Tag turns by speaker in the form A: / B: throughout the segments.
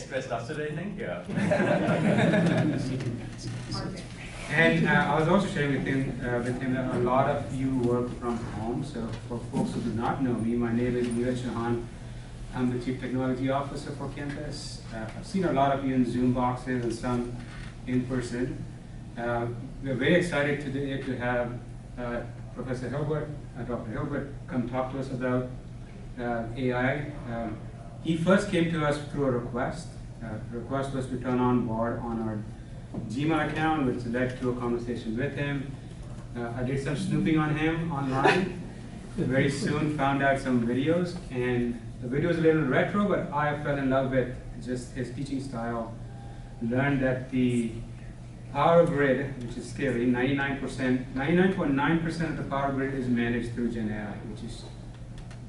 A: dressed up today, thank you.
B: And I was also sharing with him that a lot of you work from home. So for folks who do not know me, my name is Neeraj Chauhan. I'm the Chief Technology Officer for campus. I've seen a lot of you in Zoom boxes and some in person. We're very excited today to have Professor Hilbert, Dr. Hilbert, come talk to us about AI. He first came to us through a request. The request was to turn on board on our Gmail account, which led to a conversation with him. I did some snooping on him online. Very soon found out some videos, and the video is a little retro, but I fell in love with just his teaching style. Learned that the power grid, which is scary, 99.9% of the power grid is managed through Gen AI, which is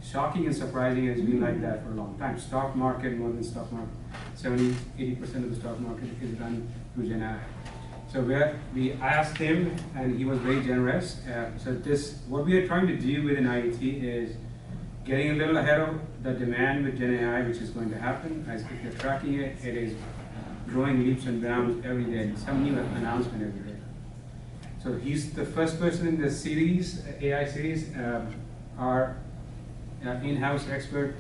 B: shocking and surprising. It's been like that for a long time. Stock market, more than stock market, 70-80% of the stock market is done through Gen AI. So we asked him, and he was very generous. What we are trying to do within IET is getting a little ahead of the demand with Gen AI, which is going to happen. As if you're tracking it, it is growing leaps and bounds every day. Some new announcement every day. So he's the first person in the series, AI series. Our in-house expert,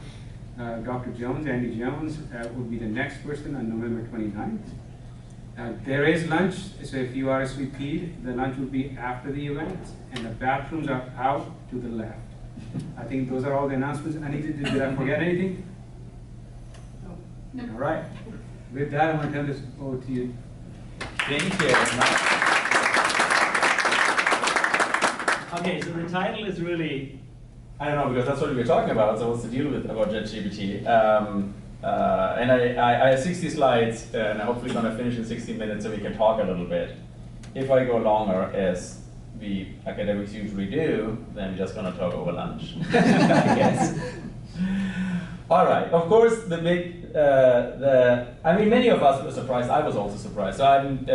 B: Dr. Jones, Andy Jones, will be the next person on November 29th. There is lunch, so if you RSVP'd, the lunch will be after the event, and the bathrooms are out to the left. I think those are all the announcements. Did I forget anything?
C: No.
B: All right. With that, I'm going to turn this over to you.
A: Thank you. Okay, so the title is really, I don't know, because that's what we were talking about, so what's the deal with about ChatGPT? And I have 60 slides, and I'm hopefully going to finish in 60 minutes so we can talk a little bit. If I go longer, as we academics usually do, then we're just going to talk over lunch, I guess. All right, of course, many of us were surprised. I was also surprised. So I'm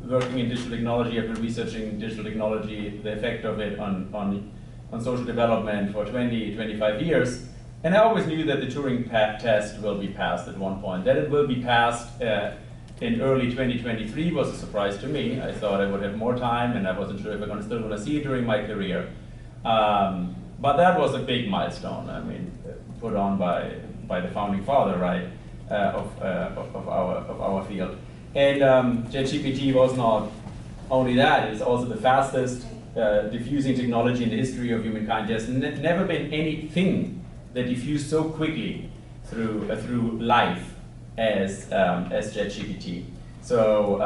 A: working in digital technology. I've been researching digital technology, the effect of it on social development for 20, 25 years. And I always knew that the Turing test will be passed at one point. That it will be passed in early 2023 was a surprise to me. I thought I would have more time, and I wasn't sure if I'm still going to see it during my career. But that was a big milestone. I mean, put on by the founding father, right, of our field. And ChatGPT was not only that; it's also the fastest diffusing technology in the history of humankind. There's never been anything that diffused so quickly through life as ChatGPT. So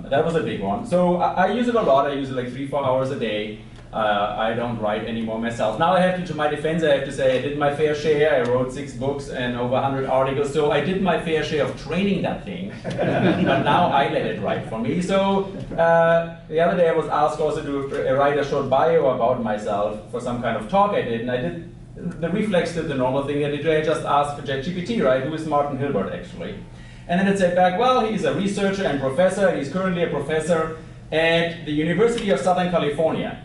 A: that was a big one. So I use it a lot. I use it like 3-4 hours a day. I don't write anymore myself. Now I have to my defense, I have to say I did my fair share. I wrote 6 books and over 100 articles. So I did my fair share of training that thing. But now I let it write for me. So the other day I was asked also to write a short bio about myself for some kind of talk I did. And I did the reflex did the normal thing. I just asked for ChatGPT, right? Who is Martin Hilbert actually? And then it said back, well, he's a researcher and professor. He's currently a professor at the University of Southern California.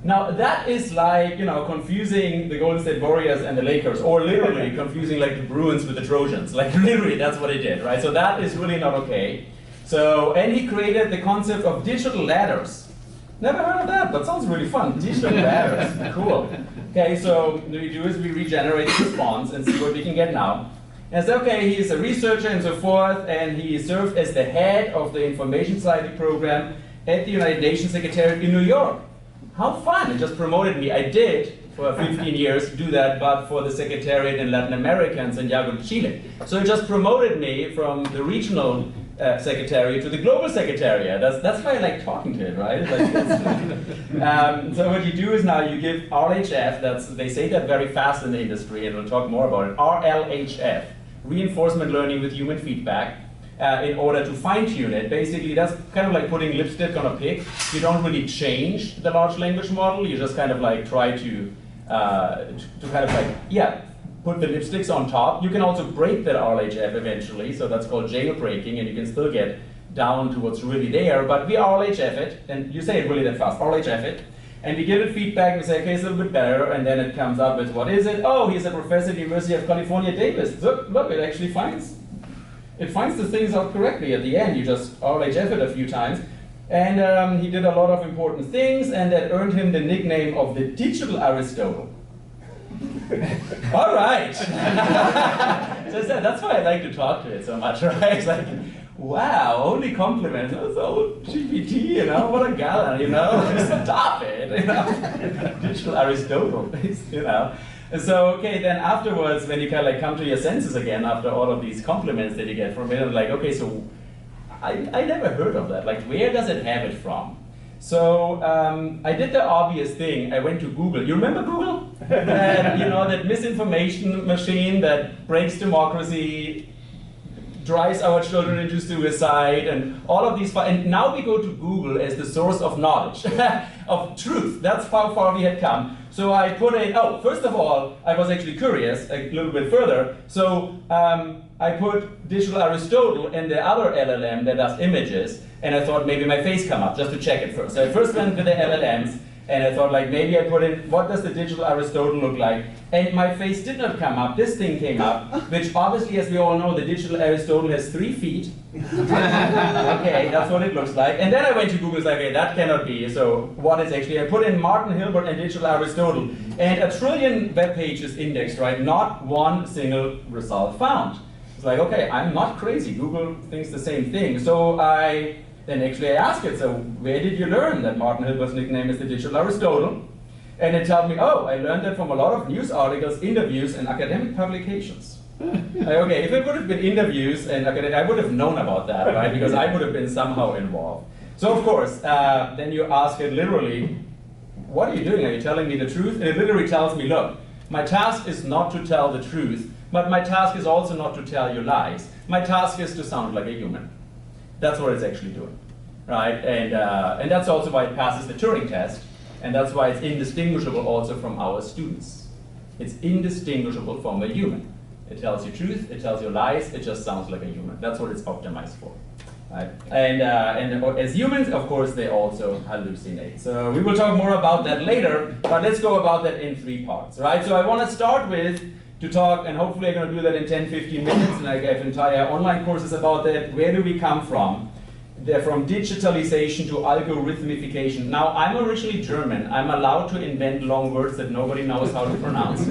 A: Now that is like, confusing the Golden State Warriors and the Lakers, or literally confusing like the Bruins with the Trojans. Like literally, that's what he did, right? So that is really not okay. So, and he created the concept of digital ladders. Never heard of that, but sounds really fun. Digital ladders, cool. Okay, so what we do is we regenerate the response and see what we can get now. And so, okay, he's a researcher and so forth, and he served as the head of the Information Society program at the United Nations Secretariat in New York. How fun, it just promoted me. I did, for 15 years, do that, but for the Secretariat in Latin America and Santiago de Chile. So it just promoted me from the regional secretariat to the global secretariat. That's why I like talking to it, right? So what you do is now you give RLHF, they say that very fast in the industry, and we'll talk more about it, RLHF, reinforcement learning with human feedback, in order to fine-tune it. Basically, that's kind of like putting lipstick on a pig. You don't really change the large language model, you just kind of like try to kind of like, put the lipsticks on top. You can also break that RLHF eventually, so that's called jailbreaking, and you can still get down to what's really there, but we RLHF it, and you say it really that fast, RLHF it, and we give it feedback, and we say, okay, it's a little bit better, and then it comes up with, what is it? Oh, he's a professor at the University of California, Davis. Look, it actually finds it finds the things out correctly at the end. You just RHF it a few times. And he did a lot of important things, and that earned him the nickname of the digital Aristotle. All right. So that's why I like to talk to it so much, right? It's like, wow, only compliments. So GPT, what a gallant, stop it, Digital Aristotle, And so, okay, then afterwards, when you kind of like come to your senses again after all of these compliments that you get from it, I'm like, okay, so I never heard of that. Like, where does it have it from? So I did the obvious thing. I went to Google. You remember Google? That misinformation machine that breaks democracy, drives our children into suicide, and all of these. And now we go to Google as the source of knowledge, of truth. That's how far we had come. So I put in, first of all, I was actually curious a little bit further. So I put digital Aristotle and the other LLM that does images, and I thought maybe my face come up just to check it first. So I first went with the LLMs, and I thought like maybe I put in, what does the digital Aristotle look like? And my face did not come up, this thing came up, which obviously, as we all know, the digital Aristotle has 3 feet. Okay, that's what it looks like. And then I went to Google and said, okay, that cannot be. So what is actually, I put in Martin Hilbert and digital Aristotle, and 1 trillion web pages indexed, right? Not one single result found. It's like, okay, I'm not crazy. Google thinks the same thing. So then actually I asked it, so where did you learn that Martin Hilbert's nickname is the digital Aristotle? And it told me, I learned that from a lot of news articles, interviews, and academic publications. Okay, if it would have been interviews and academic, I would have known about that, right? Because I would have been somehow involved. So of course, then you ask it literally, what are you doing? Are you telling me the truth? And it literally tells me, look, my task is not to tell the truth, but my task is also not to tell you lies. My task is to sound like a human. That's what it's actually doing, right? And that's also why it passes the Turing test, and that's why it's indistinguishable also from our students. It's indistinguishable from a human. It tells you truth, it tells you lies, it just sounds like a human. That's what it's optimized for, right? And as humans, of course, they also hallucinate. So we will talk more about that later, but let's go about that in 3 parts, right? So I want to start with to talk, and hopefully I'm going to do that in 10-15 minutes, and I have entire online courses about that. Where do we come from? They're from digitalization to algorithmification. Now, I'm originally German. I'm allowed to invent long words that nobody knows how to pronounce.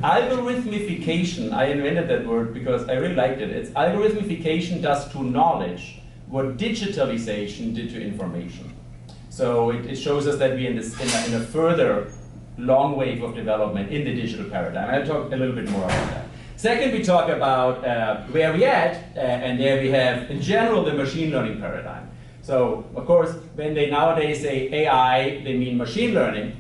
A: Algorithmification, I invented that word because I really liked it. It's algorithmification does to knowledge what digitalization did to information. So it shows us that we're in a further long wave of development in the digital paradigm. I'll talk a little bit more about that. Second, we talk about where we're at, and there we have, in general, the machine learning paradigm. So, of course, when they nowadays say AI, they mean machine learning.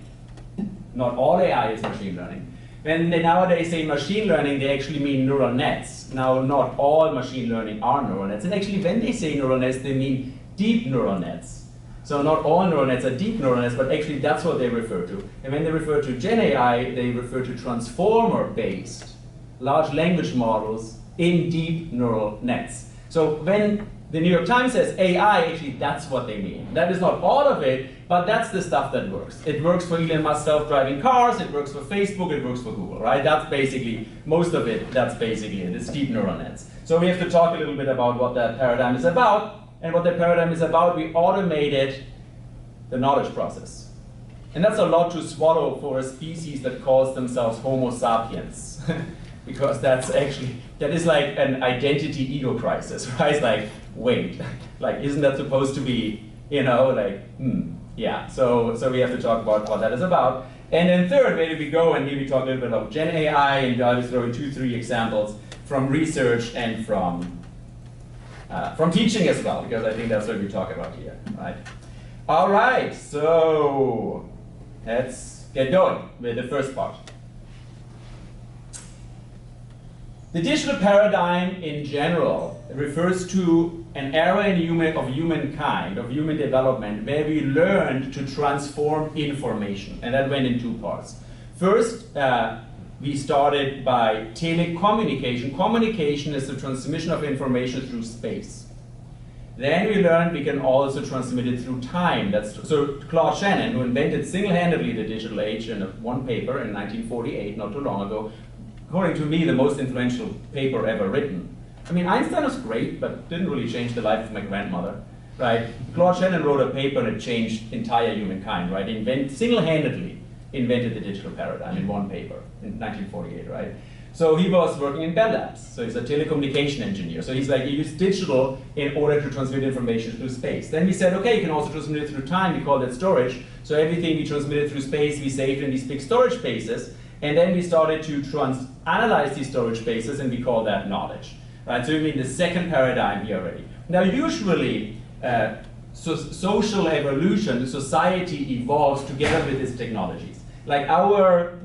A: Not all AI is machine learning. When they nowadays say machine learning, they actually mean neural nets. Now, not all machine learning are neural nets. And actually, when they say neural nets, they mean deep neural nets. So not all neural nets are deep neural nets, but actually that's what they refer to. And when they refer to Gen AI, they refer to transformer-based large language models in deep neural nets. So when the New York Times says AI, actually that's what they mean. That is not all of it, but that's the stuff that works. It works for Elon Musk's self-driving cars, it works for Facebook, it works for Google, right? That's basically, most of it, that's basically it. It's deep neural nets. So we have to talk a little bit about what that paradigm is about. And what the paradigm is about, we automated the knowledge process. And that's a lot to swallow for a species that calls themselves Homo sapiens. Because that is like an identity ego crisis, right? It's like, wait, like, isn't that supposed to be, yeah. So we have to talk about what that is about. And then third, where do we go? And here we talk a little bit about Gen AI, and I'll just throw in 2-3 examples from research and from teaching as well, because I think that's what we talk about here, right? All right, so let's get going with the first part. The digital paradigm in general refers to an era of human development, where we learned to transform information, and that went in 2 parts. First, we started by telecommunication. Communication is the transmission of information through space. Then we learned we can also transmit it through time. So Claude Shannon, who invented single-handedly the digital age in one paper in 1948, not too long ago, according to me, the most influential paper ever written, I mean, Einstein was great, but didn't really change the life of my grandmother, right? Claude Shannon wrote a paper and it changed entire humankind, right? Single-handedly invented the digital paradigm in one paper in 1948, right? So he was working in Bell Labs, so he's a telecommunication engineer. So he's like, you use digital in order to transmit information through space. Then we said, okay, you can also transmit it through time, we call that storage. So everything we transmitted through space, we saved in these big storage spaces. And then we started to analyze these storage spaces, and we call that knowledge. Right? So we mean the second paradigm here already. Now usually, social evolution, the society evolves together with its technologies. Like our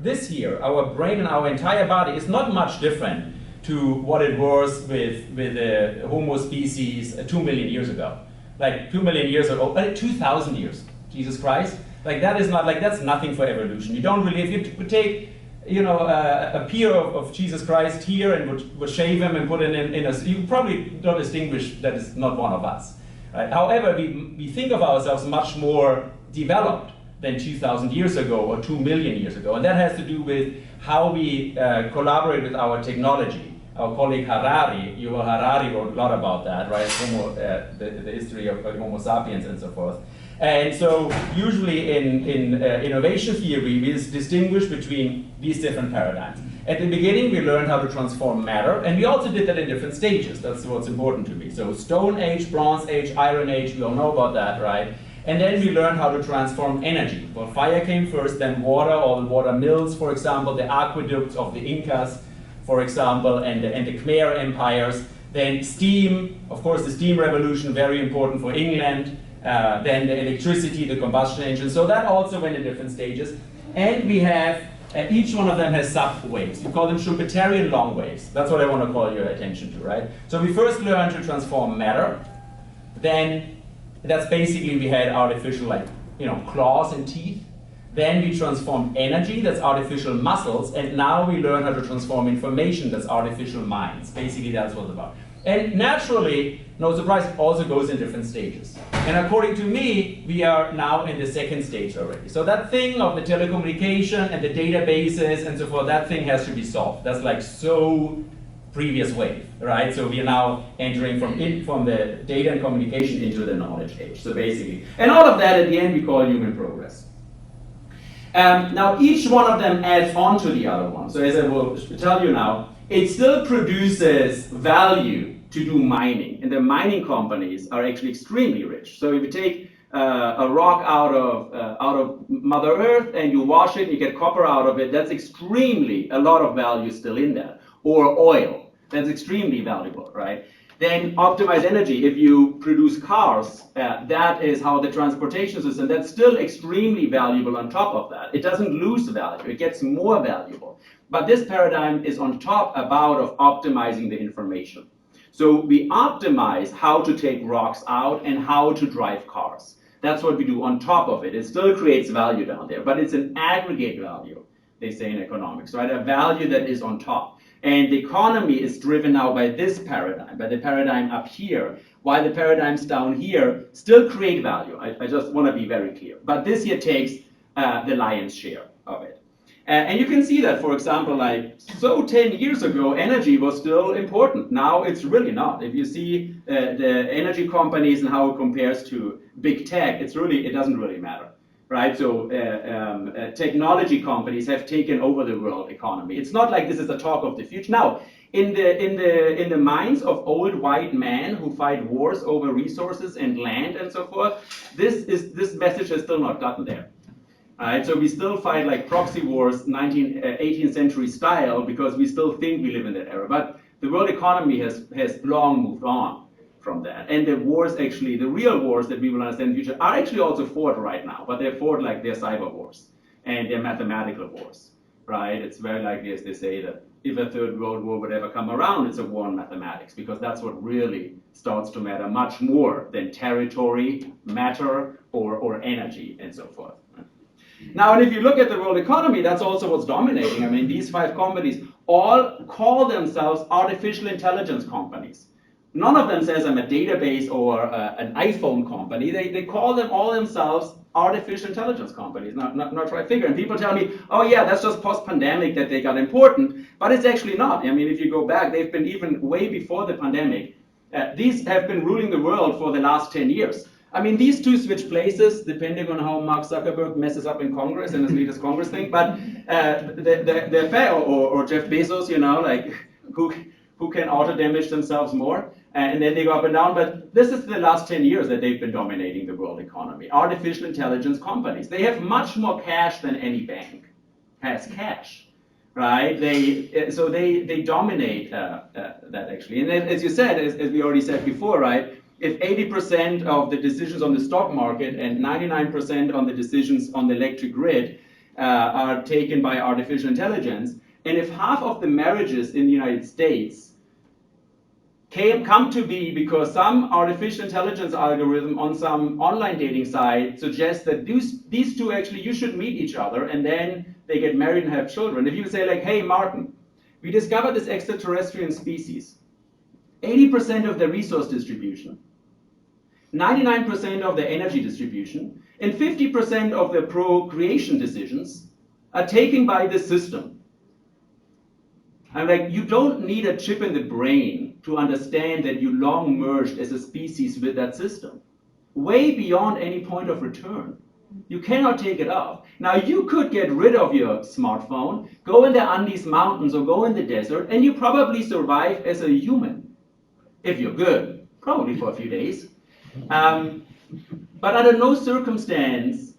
A: brain and our entire body is not much different to what it was with the Homo species 2 million years ago. Like 2 million years ago, 2,000 years, Jesus Christ. Like that is not, like that's nothing for evolution. You don't really, if you would take, a peer of Jesus Christ here and would shave him and put it in a, you probably don't distinguish that is not one of us. Right? However, we think of ourselves much more developed than 2,000 years ago or 2 million years ago. And that has to do with how we collaborate with our technology. Our colleague Harari, Yuval Harari wrote a lot about that, right? The history of Homo sapiens and so forth. And so usually in innovation theory, we distinguish between these different paradigms. At the beginning, we learned how to transform matter, and we also did that in different stages. That's what's important to me. So Stone Age, Bronze Age, Iron Age, we all know about that, right? And then we learned how to transform energy. Well, fire came first, then water, all the water mills, for example, the aqueducts of the Incas, for example, and the Khmer empires. Then steam, of course, the steam revolution, very important for England. Then the electricity, the combustion engine. So that also went in different stages. And we have, each one of them has sub-waves. We call them Schumpeterian long waves. That's what I want to call your attention to, right? So we first learned to transform matter. Then that's basically, we had artificial, claws and teeth. Then we transformed energy, that's artificial muscles. And now we learn how to transform information, that's artificial minds. Basically, that's what it's about. And naturally, no surprise, it also goes in different stages. And according to me, we are now in the second stage already. So that thing of the telecommunication and the databases and so forth, that thing has to be solved. That's like so previous wave, right? So we are now entering from the data and communication into the knowledge age. So basically, and all of that at the end we call human progress. Now each one of them adds on to the other one. So as I will tell you now, it still produces value to do mining, and the mining companies are actually extremely rich. So if you take a rock out of Mother Earth and you wash it, you get copper out of it, that's extremely, a lot of value still in that. Or oil, that's extremely valuable, right? Then optimized energy, if you produce cars, that is how the transportation system, that's still extremely valuable on top of that. It doesn't lose value, it gets more valuable. But this paradigm is on top of optimizing the information. So we optimize how to take rocks out and how to drive cars. That's what we do on top of it. It still creates value down there, but it's an aggregate value, they say in economics, right? A value that is on top. And the economy is driven now by this paradigm, by the paradigm up here, while the paradigms down here still create value. I just want to be very clear. But this here takes the lion's share of it. And you can see that, for example, 10 years ago, energy was still important. Now it's really not. If you see the energy companies and how it compares to big tech, it doesn't really matter, right? So technology companies have taken over the world economy. It's not like this is the talk of the future. Now, in the minds of old white men who fight wars over resources and land and so forth, this message has still not gotten there. Right, so we still fight like proxy wars, 18th century style, because we still think we live in that era. But the world economy has long moved on from that. And the wars actually, the real wars that we will understand in the future are actually also fought right now, but they're fought like they're cyber wars and they're mathematical wars, right? It's very likely, as they say, that if a third world war would ever come around, it's a war on mathematics, because that's what really starts to matter much more than territory, matter, or energy, and so forth. Now, and if you look at the world economy, that's also what's dominating. I mean, these 5 companies all call themselves artificial intelligence companies. None of them says I'm a database or an iPhone company. They call them all themselves artificial intelligence companies, not try figure. And people tell me, oh yeah, that's just post-pandemic that they got important, but it's actually not. I mean, if you go back, they've been even way before the pandemic. These have been ruling the world for the last 10 years. I mean, these two switch places depending on how Mark Zuckerberg messes up in Congress and his latest Congress thing. But the fair, or Jeff Bezos, you know, like who can auto damage themselves more, and then they go up and down. But this is the last 10 years that they've been dominating the world economy. Artificial intelligence companies. They have much more cash than any bank has cash. Right? They dominate that actually. And as you said, as we already said before, right? If 80% of the decisions on the stock market and 99% on the decisions on the electric grid are taken by artificial intelligence, and if half of the marriages in the United States come to be because some artificial intelligence algorithm on some online dating site suggests that these two actually, you should meet each other and then they get married and have children. If you say like, hey Martin, we discovered this extraterrestrial species, 80% of the resource distribution, 99% of the energy distribution, and 50% of the procreation decisions are taken by the system. I'm like, you don't need a chip in the brain to understand that you long merged as a species with that system. Way beyond any point of return. You cannot take it off. Now you could get rid of your smartphone, go in the Andes mountains or go in the desert, and you probably survive as a human. If you're good, probably for a few days. But under no circumstance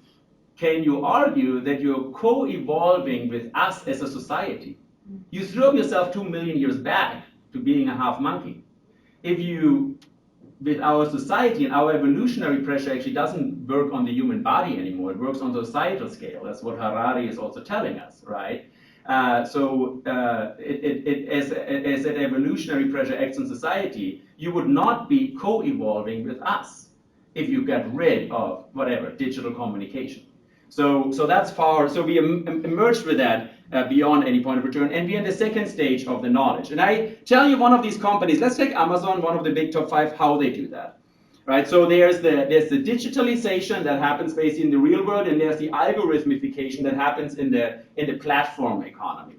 A: can you argue that you're co-evolving with us as a society. You throw yourself 2 million years back to being a half monkey. If you, with our society and our evolutionary pressure actually doesn't work on the human body anymore, it works on the societal scale. That's what Harari is also telling us, right? As an evolutionary pressure acts on society, you would not be co-evolving with us if you got rid of whatever, digital communication. So that's far, so we emerged with that beyond any point of return, and we're in the second stage of the knowledge. And I tell you one of these companies, let's take Amazon, one of the big top 5, how they do that. Right, so there's the digitalization that happens basically in the real world, and there's the algorithmification that happens in the platform economy.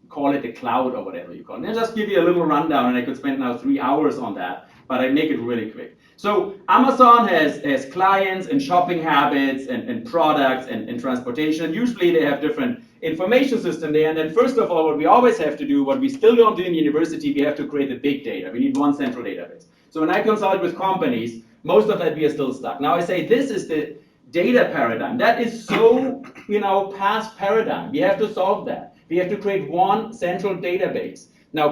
A: Call it the cloud or whatever you call it. And I'll just give you a little rundown, and I could spend now 3 hours on that, but I make it really quick. So Amazon has clients and shopping habits and products and transportation. Usually they have different information system there. And then first of all, what we always have to do, what we still don't do in university, we have to create the big data. We need one central database. So when I consult with companies, most of that we are still stuck. Now I say this is the data paradigm. That is so, past paradigm. We have to solve that. We have to create one central database. Now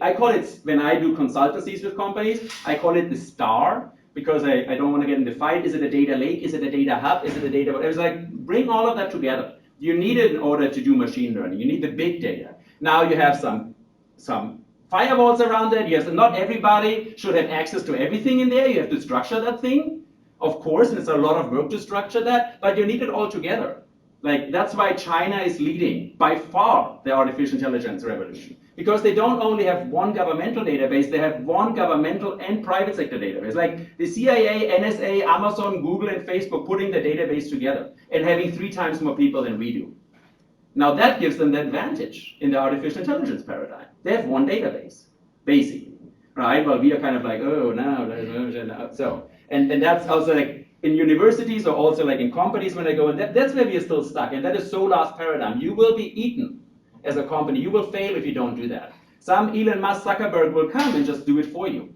A: I call it, when I do consultancies with companies, I call it the star, because I don't want to get in the fight. Is it a data lake? Is it a data hub? Is it a data, it's like, bring all of that together. You need it in order to do machine learning. You need the big data. Now you have some firewalls around it. Yes, not everybody should have access to everything in there. You have to structure that thing, of course, and it's a lot of work to structure that, but you need it all together. Like, that's why China is leading, by far, the artificial intelligence revolution. Because they don't only have one governmental database, they have one governmental and private sector database. Like the CIA, NSA, Amazon, Google, and Facebook putting the database together and having 3 times more people than we do. Now that gives them the advantage in the artificial intelligence paradigm. They have one database, basically, right? Well, we are kind of like, oh, no. So, and that's also like in universities or also like in companies when I go, and that's where we are still stuck. And that is so last paradigm. You will be eaten as a company. You will fail if you don't do that. Some Elon Musk, Zuckerberg will come and just do it for you.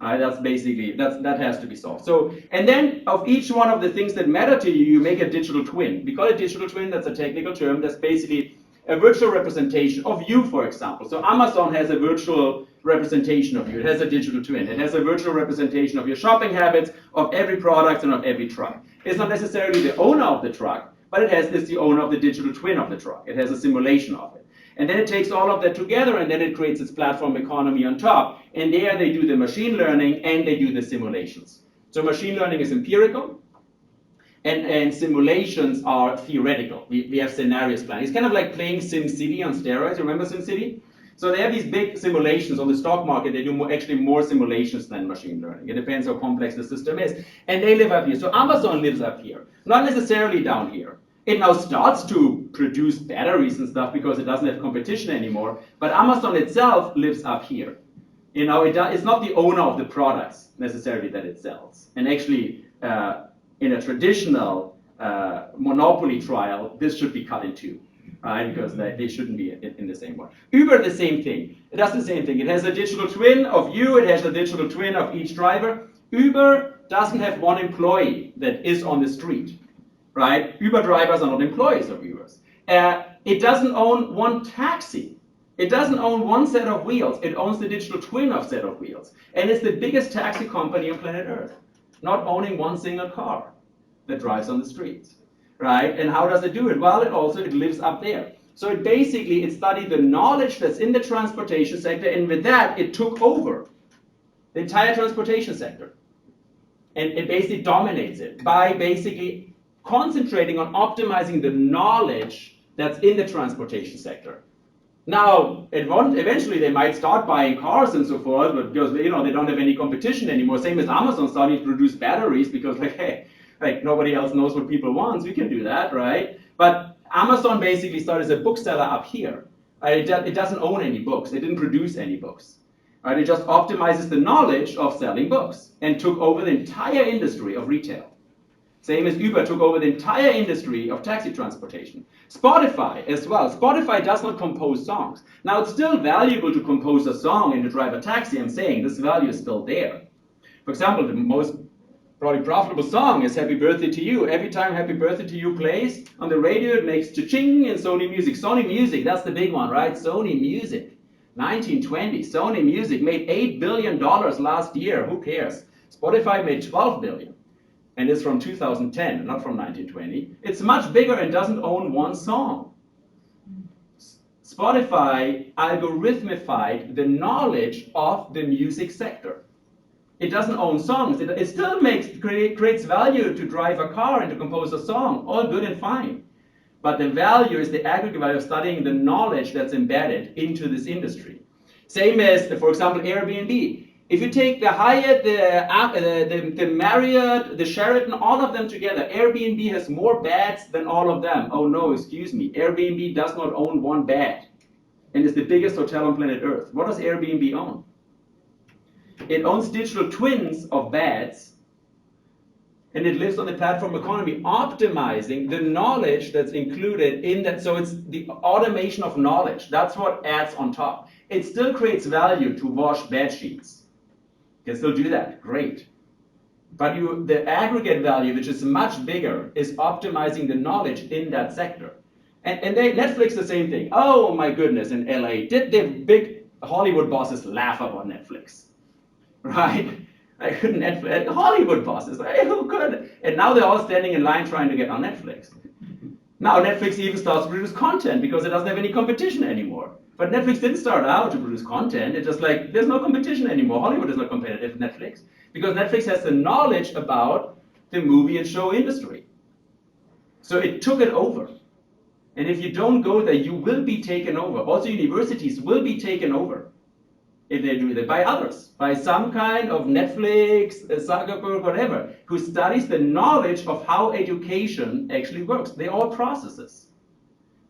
A: That's basically, that has to be solved. So, and then of each one of the things that matter to you, you make a digital twin. We call it digital twin, that's a technical term. That's basically a virtual representation of you, for example. So Amazon has a virtual representation of you. It has a digital twin. It has a virtual representation of your shopping habits, of every product, and of every truck. It's not necessarily the owner of the truck, but it's the owner of the digital twin of the truck. It has a simulation of it. And then it takes all of that together, and then it creates its platform economy on top. And there they do the machine learning, and they do the simulations. So machine learning is empirical, and simulations are theoretical. We have scenarios planned. It's kind of like playing SimCity on steroids. Remember SimCity? So they have these big simulations on the stock market. They do actually more simulations than machine learning. It depends how complex the system is. And they live up here. So Amazon lives up here, not necessarily down here. It now starts to produce batteries and stuff because it doesn't have competition anymore. But Amazon itself lives up here. You know, it's not the owner of the products necessarily that it sells. And actually, in a traditional monopoly trial, this should be cut in two, right? Because they shouldn't be in the same one. Uber, the same thing. It does the same thing. It has a digital twin of you. It has a digital twin of each driver. Uber doesn't have one employee that is on the street, right? Uber drivers are not employees of Ubers. It doesn't own one taxi. It doesn't own one set of wheels. It owns the digital twin of set of wheels. And it's the biggest taxi company on planet Earth, not owning one single car that drives on the streets, right? And how does it do it? Well, it lives up there. So it studied the knowledge that's in the transportation sector, and with that, it took over the entire transportation sector. And it basically dominates it by basically concentrating on optimizing the knowledge that's in the transportation sector. Now, eventually they might start buying cars and so forth, but because they don't have any competition anymore. Same as Amazon starting to produce batteries because nobody else knows what people want. We can do that, right? But Amazon basically started as a bookseller up here. It doesn't own any books. It didn't produce any books. Right? It just optimizes the knowledge of selling books and took over the entire industry of retail. Same as Uber took over the entire industry of taxi transportation. Spotify as well. Spotify does not compose songs. Now, it's still valuable to compose a song and to drive a taxi. I'm saying this value is still there. For example, the most probably profitable song is Happy Birthday to You. Every time Happy Birthday to You plays on the radio, it makes cha-ching in Sony Music. Sony Music, that's the big one, right? Sony Music. 1920, Sony Music made $8 billion last year. Who cares? Spotify made $12 billion. And it's from 2010, not from 1920. It's much bigger and doesn't own one song. Spotify algorithmified the knowledge of the music sector. It doesn't own songs. It still creates value to drive a car and to compose a song. All good and fine. But the value is the aggregate value of studying the knowledge that's embedded into this industry. Same as, for example, Airbnb. If you take the Hyatt, the Marriott, the Sheraton, all of them together, Airbnb has more beds than all of them. Oh no, excuse me. Airbnb does not own one bed. And it's the biggest hotel on planet Earth. What does Airbnb own? It owns digital twins of beds, and it lives on the platform economy, optimizing the knowledge that's included in that. So it's the automation of knowledge. That's what adds on top. It still creates value to wash bed sheets. You can still do that, great. But the aggregate value, which is much bigger, is optimizing the knowledge in that sector. And Netflix, the same thing. Oh my goodness, in LA, did the big Hollywood bosses laugh about Netflix? Right? Netflix, Hollywood bosses, who could? And now they're all standing in line trying to get on Netflix. Now Netflix even starts to produce content because it doesn't have any competition anymore. But Netflix didn't start out to produce content. It's just like, there's no competition anymore. Hollywood is not competitive with Netflix. Because Netflix has the knowledge about the movie and show industry. So it took it over. And if you don't go there, you will be taken over. Also, universities will be taken over if they do that by others. By some kind of Netflix, Zuckerberg, whatever, who studies the knowledge of how education actually works. They're all processes.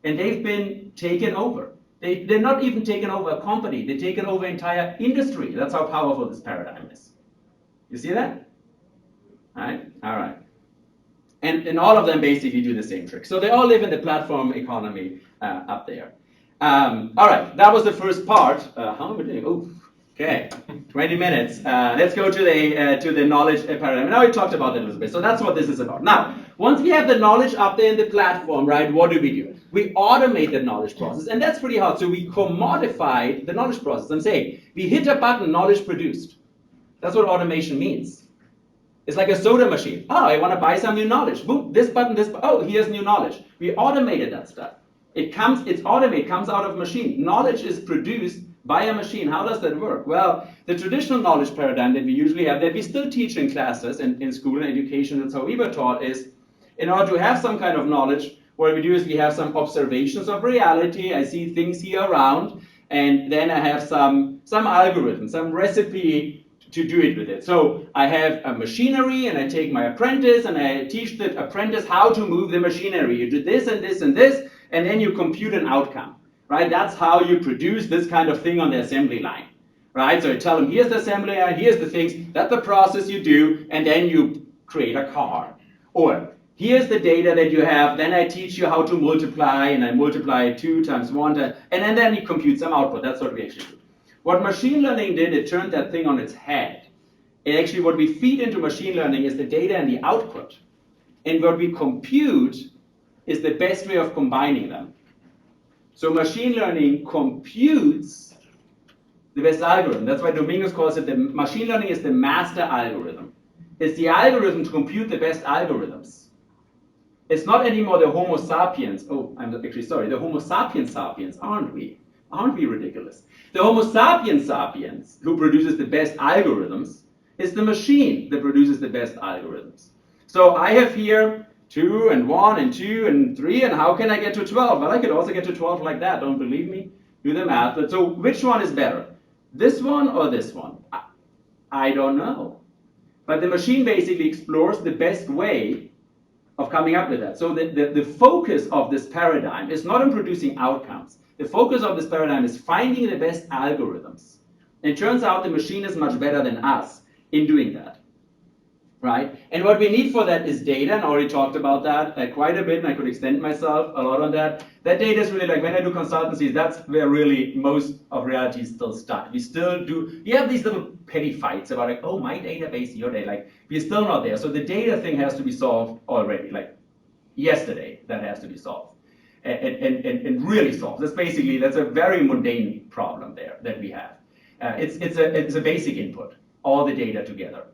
A: And they've been taken over. They're not even taken over a company. They've taken over entire industry. That's how powerful this paradigm is. You see that? All right. And all of them basically do the same trick. So they all live in the platform economy up there. All right, that was the first part. How am I doing? Oh, okay, 20 minutes. Let's go to the knowledge paradigm. Now we talked about that a little bit. So that's what this is about. Now, once we have the knowledge up there in the platform, right, what do? We automate the knowledge process, and that's pretty hard. So we commodify the knowledge process and say, we hit a button, knowledge produced. That's what automation means. It's like a soda machine. Oh, I want to buy some new knowledge. Boom, this button, oh, here's new knowledge. We automated that stuff. It's automated, comes out of machine. Knowledge is produced by a machine. How does that work? Well, the traditional knowledge paradigm that we usually have, that we still teach in classes and in school and education, that's how we were taught, is in order to have some kind of knowledge, what we do is we have some observations of reality. I see things here around, and then I have some algorithm, some recipe to do it with it. So I have a machinery, and I take my apprentice, and I teach the apprentice how to move the machinery. You do this and this and this, and then you compute an outcome, right? That's how you produce this kind of thing on the assembly line, right? So you tell them, here's the assembly line, here's the things, that's the process you do, and then you create a car. Or here's the data that you have, then I teach you how to multiply, and I multiply 2 times 1, and then you compute some output. That's what we actually do. What machine learning did, it turned that thing on its head. And actually what we feed into machine learning is the data and the output. And what we compute is the best way of combining them. So machine learning computes the best algorithm. That's why Domingos calls it machine learning is the master algorithm. It's the algorithm to compute the best algorithms. It's not anymore the Homo sapiens. Oh, I'm actually sorry. The Homo sapiens, aren't we? Aren't we ridiculous? The Homo sapiens, who produces the best algorithms, is the machine that produces the best algorithms. So I have here 2 and 1 and 2 and 3, and how can I get to 12? Well, I could also get to 12 like that. Don't believe me? Do the math. But so which one is better? This one or this one? I don't know. But the machine basically explores the best way of coming up with that. So the focus of this paradigm is not in producing outcomes. The focus of this paradigm is finding the best algorithms. And it turns out the machine is much better than us in doing that, right? And what we need for that is data, and I already talked about that quite a bit, and I could extend myself a lot on that. That data is really like when I do consultancies, that's where really most of reality is still stuck. We still do, we have these little petty fights about like, oh, my database, your data, like we're still not there. So the data thing has to be solved already, like yesterday that has to be solved. And really solved. That's a very mundane problem there that we have. It's a basic input, all the data together.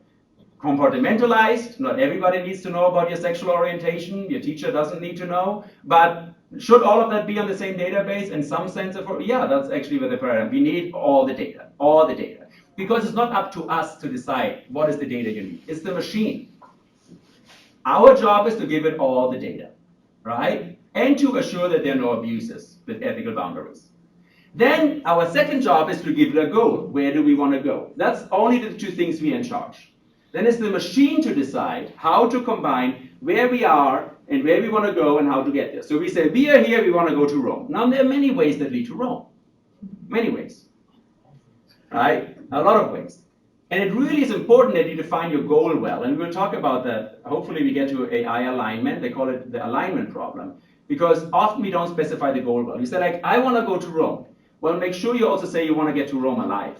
A: Compartmentalized, not everybody needs to know about your sexual orientation, your teacher doesn't need to know, but should all of that be on the same database in some sense? Yeah, that's actually where the paradigm. We need all the data, because it's not up to us to decide what is the data you need. It's the machine. Our job is to give it all the data, right? And to assure that there are no abuses with ethical boundaries. Then our second job is to give it a goal. Where do we want to go? That's only the 2 things we are in charge. Then it's the machine to decide how to combine where we are and where we want to go and how to get there. So we say, we are here, we want to go to Rome. Now there are many ways that lead to Rome. Many ways. Right? A lot of ways. And it really is important that you define your goal well. And we'll talk about that. Hopefully we get to AI alignment. They call it the alignment problem. Because often we don't specify the goal well. You say like, I want to go to Rome. Well, make sure you also say you want to get to Rome alive.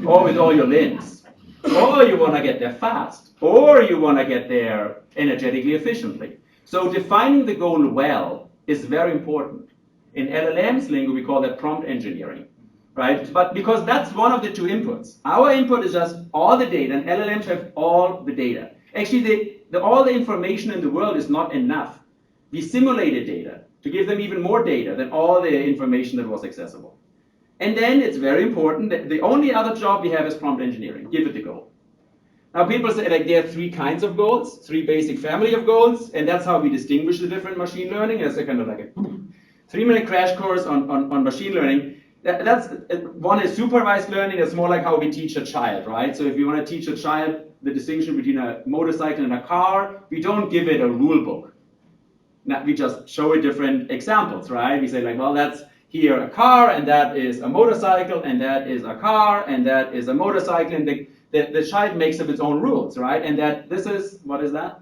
A: Or with all your limbs. Or you want to get there fast. Or you want to get there energetically efficiently. So defining the goal well is very important. In LLMs lingo, we call that prompt engineering. Right? But because that's one of the 2 inputs. Our input is just all the data, and LLMs have all the data. Actually, all the information in the world is not enough. We simulated data to give them even more data than all the information that was accessible. And then it's very important that the only other job we have is prompt engineering. Give it the goal. Now people say like there are 3 kinds of goals, 3 basic family of goals, and that's how we distinguish the different machine learning. It's a kind of like a 3-minute crash course on machine learning. That's one is supervised learning. That's more like how we teach a child, right? So if you want to teach a child the distinction between a motorcycle and a car, we don't give it a rule book. Now, we just show it different examples, right? We say like, well, that's here a car, and that is a motorcycle, and that is a car, and that is a motorcycle, and the child makes up its own rules, right? And that this is, what is that?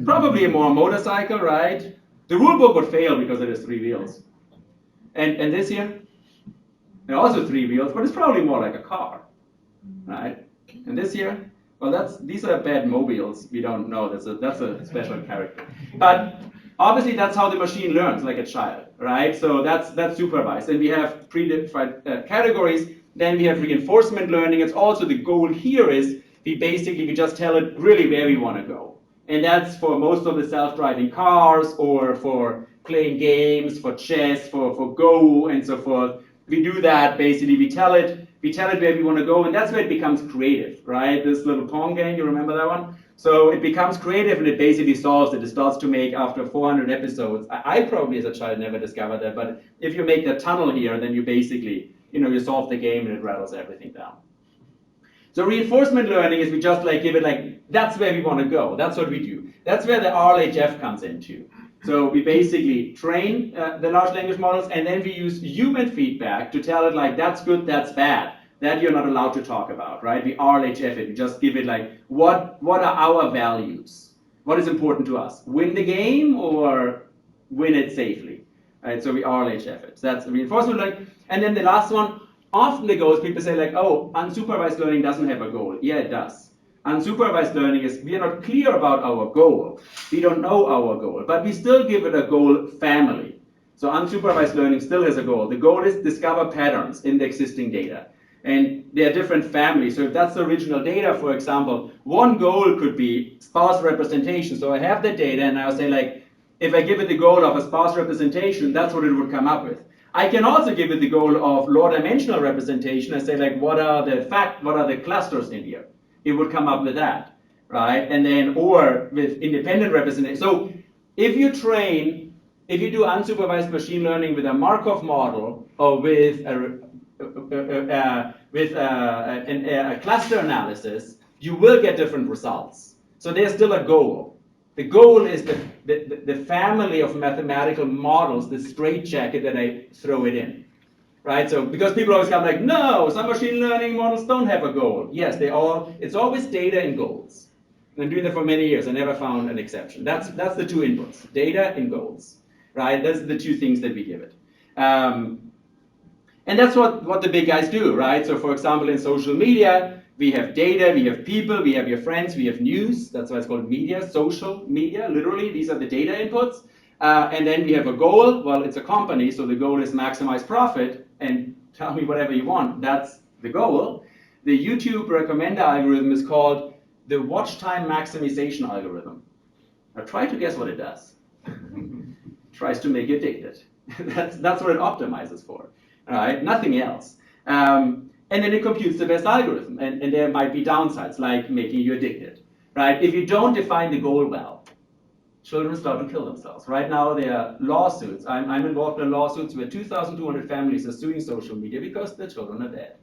A: Probably more a motorcycle, right? The rule book would fail because it has 3 wheels. And this here, and also 3 wheels, but it's probably more like a car, right? And this here, well, these are bad mobiles. We don't know. That's a special character. But obviously, that's how the machine learns, like a child, right? So that's supervised. And we have predefined categories. Then we have reinforcement learning. It's also the goal here is we just tell it really where we want to go. And that's for most of the self-driving cars, or for playing games, for chess, for Go, and so forth. We do that basically. We tell it where we want to go, and that's where it becomes creative, right? This little Pong game, you remember that one? So it becomes creative and it basically solves it. It starts to make, after 400 episodes, I probably as a child never discovered that, but if you make the tunnel here, then you basically, you solve the game and it rattles everything down. So reinforcement learning is we just give it that's where we want to go. That's what we do. That's where the RLHF comes into. So we basically train the large language models, and then we use human feedback to tell it that's good, that's bad. That you're not allowed to talk about, right? We RLHF it. We just give it what are our values? What is important to us? Win the game or win it safely? Right? So we RLHF it. So that's reinforcement learning. And then the last one, often the goals, people say oh, unsupervised learning doesn't have a goal. Yeah, it does. Unsupervised learning is we are not clear about our goal. We don't know our goal, but we still give it a goal family. So unsupervised learning still has a goal. The goal is discover patterns in the existing data. And there are different families. So if that's the original data, for example, one goal could be sparse representation. So I have the data and I'll say if I give it the goal of a sparse representation, that's what it would come up with. I can also give it the goal of low dimensional representation and say what are the clusters in here? It would come up with that, right? And then, or with independent representation. So if you do unsupervised machine learning with a Markov model or with a cluster analysis, you will get different results. So there's still a goal. The goal is the family of mathematical models, the straitjacket that I throw it in. Right? So because people always come no, some machine learning models don't have a goal. Yes, it's always data and goals. And I'm doing that for many years. I never found an exception. That's the two inputs, data and goals. Right? That's the two things that we give it. And that's what the big guys do, right? So for example, in social media, we have data, we have people, we have your friends, we have news. That's why it's called media, social media, literally. These are the data inputs. And then we have a goal. Well, it's a company, so the goal is maximize profit and tell me whatever you want. That's the goal. The YouTube recommender algorithm is called the watch time maximization algorithm. Now try to guess what it does. Tries to make you addicted. That's what it optimizes for. All right, nothing else. And then it computes the best algorithm. And there might be downsides, like making you addicted. Right? If you don't define the goal well, children start to kill themselves. Right now, there are lawsuits. I'm involved in lawsuits where 2,200 families are suing social media because their children are dead.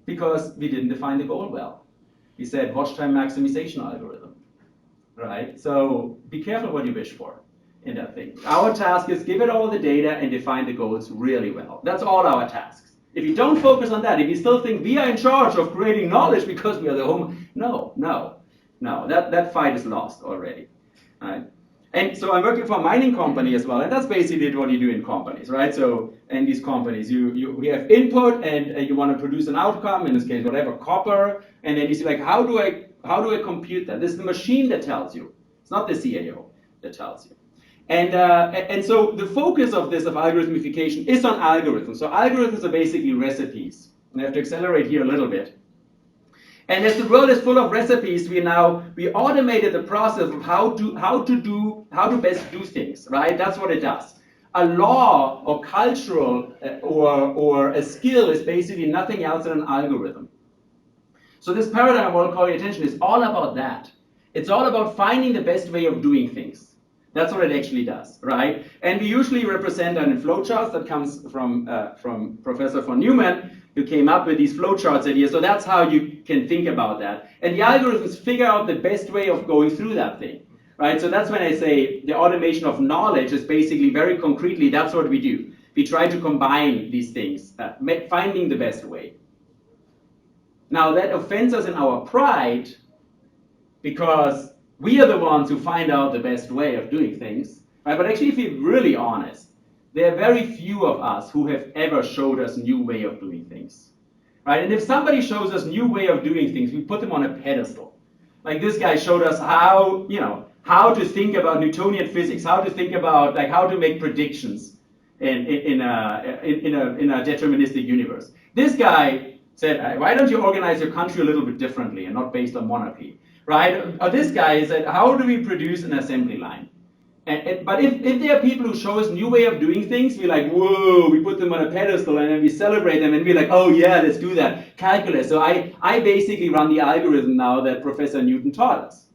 A: Because we didn't define the goal well. We said watch time maximization algorithm. Right? So be careful what you wish for in that thing. Our task is give it all the data and define the goals really well. That's all our tasks. If you don't focus on that, if you still think we are in charge of creating knowledge because we are the home, no, that fight is lost already. Right? And so I'm working for a mining company as well, and that's basically what you do in companies, right? So in these companies, we have input, and you want to produce an outcome. In this case, whatever, copper, and then you see how do I compute that? This is the machine that tells you. It's not the CAO that tells you. And so the focus of algorithmification is on algorithms. So algorithms are basically recipes. And I have to accelerate here a little bit. And as the world is full of recipes, we automated the process of how to best do things, right? That's what it does. A law or cultural or a skill is basically nothing else than an algorithm. So this paradigm I want to call your attention is all about that. It's all about finding the best way of doing things. That's what it actually does, right? And we usually represent that in flowcharts. That comes from Professor von Neumann, who came up with these flowcharts ideas. So that's how you can think about that. And the algorithms figure out the best way of going through that thing, right? So that's when I say the automation of knowledge is basically very concretely, that's what we do. We try to combine these things, finding the best way. Now that offends us in our pride because we are the ones who find out the best way of doing things, right? But actually, if we're really honest, there are very few of us who have ever showed us a new way of doing things, right? And if somebody shows us a new way of doing things, we put them on a pedestal. Like this guy showed us how to think about Newtonian physics, how to think about how to make predictions in a deterministic universe. This guy said, why don't you organize your country a little bit differently and not based on monarchy? Right? Or this guy said, how do we produce an assembly line? But if there are people who show us a new way of doing things, we're like, whoa, we put them on a pedestal and then we celebrate them and we're like, oh yeah, let's do that. Calculus. So I basically run the algorithm now that Professor Newton taught us.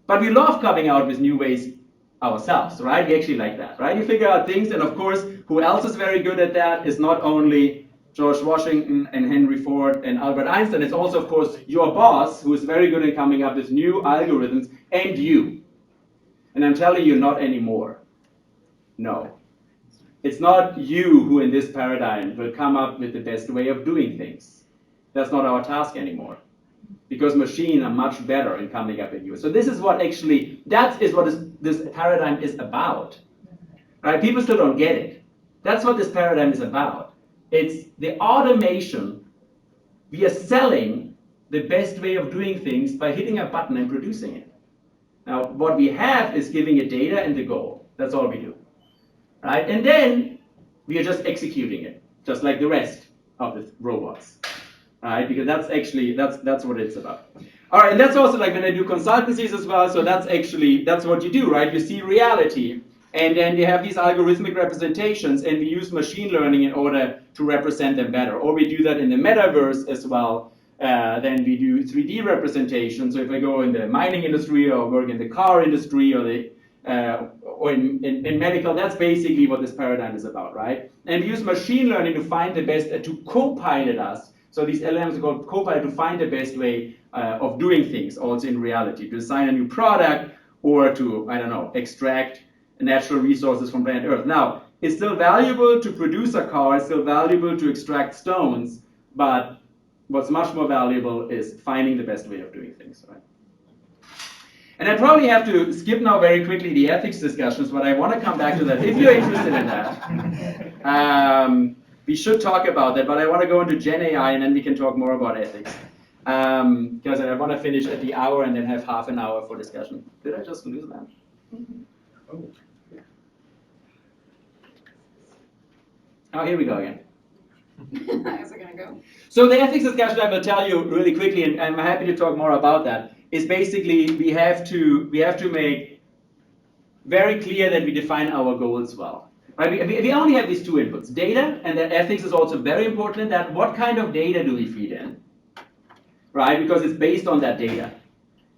A: But we love coming out with new ways ourselves, right? We actually like that, right? You figure out things, and of course, who else is very good at that is not only George Washington and Henry Ford and Albert Einstein, it's also, of course, your boss, who is very good at coming up with new algorithms, and you. And I'm telling you, not anymore. No. It's not you who, in this paradigm, will come up with the best way of doing things. That's not our task anymore. Because machines are much better in coming up with you. So this is what actually, that is what this paradigm is about. Right? People still don't get it. That's what this paradigm is about. It's the automation. We are selling the best way of doing things by hitting a button and producing it. Now, what we have is giving it data and the goal. That's all we do. Right? And then we are just executing it, just like the rest of the robots. Right? Because that's actually, that's what it's about. All right, and that's also like when I do consultancies as well, so that's what you do, right? You see reality, and then you have these algorithmic representations, and we use machine learning in order to represent them better. Or we do that in the metaverse as well. Then we do 3D representation. So if I go in the mining industry or work in the car industry or in medical, that's basically what this paradigm is about, right? And we use machine learning to find the best, to co-pilot us. So these LLMs are called co-pilot to find the best way of doing things also in reality, to design a new product or to, I don't know, extract natural resources from planet Earth. Now, it's still valuable to produce a car, it's still valuable to extract stones, but what's much more valuable is finding the best way of doing things, right? And I probably have to skip now very quickly the ethics discussions, but I want to come back to that if you're interested in that. We should talk about that, but I want to go into Gen AI and then we can talk more about ethics. Because I want to finish at the hour and then have half an hour for discussion. Did I just lose that? Oh, here we go again.
C: How's it gonna go?
A: So the ethics discussion, I will tell you really quickly, and I'm happy to talk more about that, is basically we have to make very clear that we define our goals well. Right? We only have these two inputs, data, and then ethics is also very important in that. What kind of data do we feed in? Right? Because it's based on that data.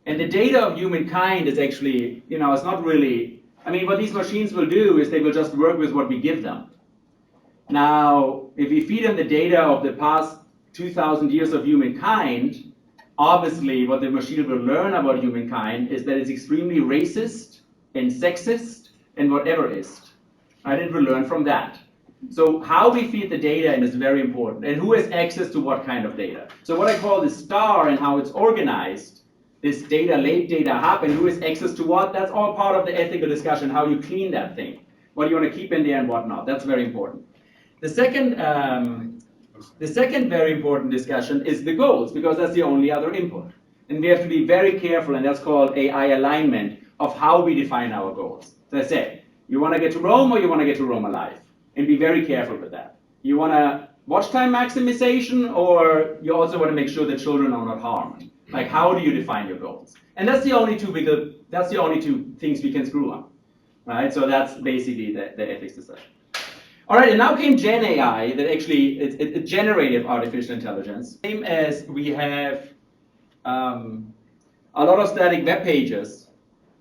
A: And the data of humankind is actually, it's not really, what these machines will do is they will just work with what we give them. Now, if we feed them the data of the past 2,000 years of humankind, obviously what the machine will learn about humankind is that it's extremely racist and sexist and whateverist. Right? It will learn from that. So how we feed the data in is very important. And who has access to what kind of data? So what I call the star and how it's organized, this data lake data hub, and who has access to what, that's all part of the ethical discussion, how you clean that thing. What you want to keep in there and what not. That's very important. The second very important discussion is the goals, because that's the only other input. And we have to be very careful, and that's called AI alignment, of how we define our goals. As I said, you want to get to Rome or you want to get to Rome alive? And be very careful with that. You want to watch time maximization, or you also want to make sure that children are not harmed? Like, how do you define your goals? And that's the only two things we can screw up. Right? So that's basically the ethics discussion. All right, and now came Gen AI, that actually it's generative artificial intelligence. Same as we have a lot of static web pages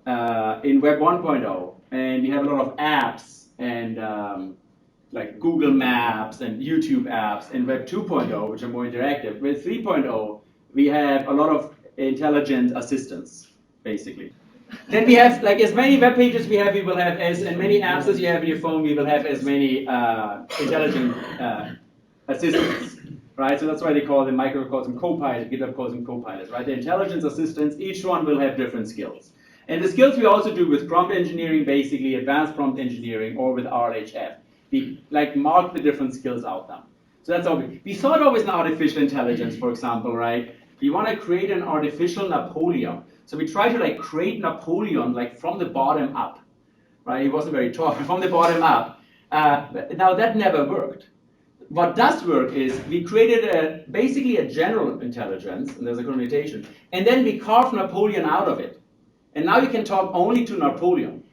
A: in Web 1.0, and we have a lot of apps and like Google Maps and YouTube apps in Web 2.0, which are more interactive. With 3.0, we have a lot of intelligent assistants, basically. Then we have, like, as many web pages we have, we will have and many apps as you have in your phone, we will have as many intelligent assistants, right? So that's why they call them, Microsoft calls them co-pilots, GitHub calls them co-pilots, right? The intelligence assistants, each one will have different skills. And the skills we also do with prompt engineering, basically advanced prompt engineering, or with RLHF. We like mark the different skills out them. So that's all. We thought always in artificial intelligence, for example, right? We want to create an artificial Napoleon. So we try to like create Napoleon like from the bottom up, right? He wasn't very tall, from the bottom up. Now that never worked. What does work is we created basically a general intelligence, and there's a connotation, and then we carved Napoleon out of it. And now you can talk only to Napoleon.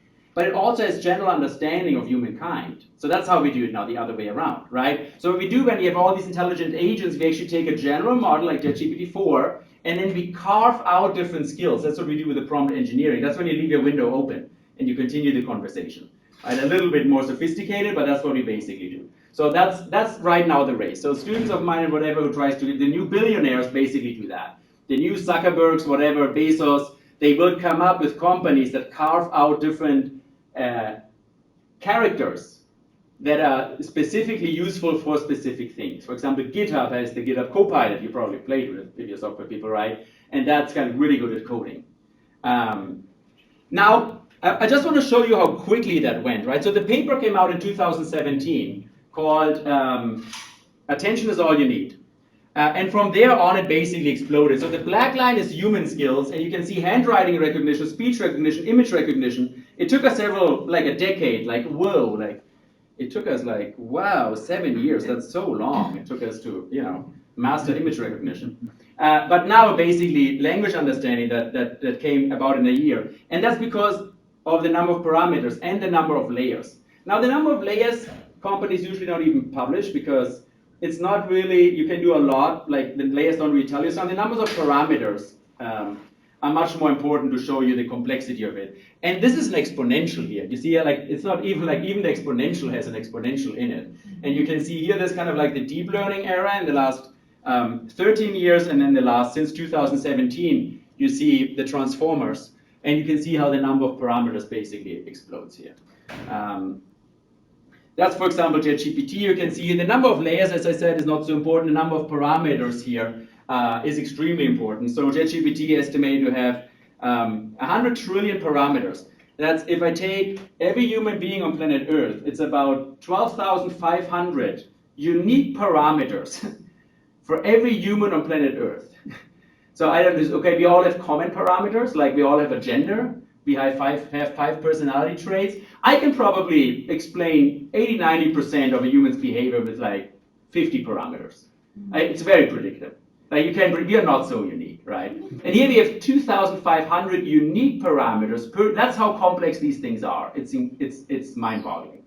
D: but it also has general understanding of humankind. So that's how we do it now, the other way around, right? So what we do when we have all these intelligent agents, we actually take a general model like ChatGPT-4, and then we carve out different skills. That's what we do with the prompt engineering. That's when you leave your window open and you continue the conversation. Right? A little bit more sophisticated, but that's what we basically do. So that's right now the race. So students of mine and whatever who tries to, the new billionaires basically do that. The new Zuckerbergs, whatever, Bezos, they will come up with companies that carve out different characters that are specifically useful for specific things. For example, GitHub has the GitHub Copilot, you probably played with if you're software people, right? And that's kind of really good at coding. Now, I just want to show you how quickly that went, right? So the paper came out in 2017 called Attention is All You Need. And from there on, it basically exploded. So the black line is human skills, and you can see handwriting recognition, speech recognition, image recognition. It took us like a decade, like, whoa, like, it took us like, wow, 7 years, that's so long. It took us to, master image recognition. But now basically language understanding that came about in a year. And that's because of the number of parameters and the number of layers. Now the number of layers, companies usually don't even publish because it's not really, you can do a lot, like the layers don't really tell you something. The numbers of parameters are much more important to show you the complexity of it. And this is an exponential here. You see, like it's not even like even the exponential has an exponential in it. And you can see here there's kind of like the deep learning era in the last 13 years, and then the last, since 2017, you see the transformers. And you can see how the number of parameters basically explodes here. That's, for example, ChatGPT. You can see the number of layers, as I said, is not so important. The number of parameters here is extremely important. So ChatGPT estimated to have 100 trillion parameters. That's, if I take every human being on planet Earth, it's about 12,500 unique parameters for every human on planet Earth. So I don't know, okay, we all have common parameters, like we all have a gender, we have five personality traits. I can probably explain 80-90% of a human's behavior with like 50 parameters. It's very predictive. Like we are not so unique, right? And here we have 2,500 unique parameters. That's how complex these things are. It's mind-boggling.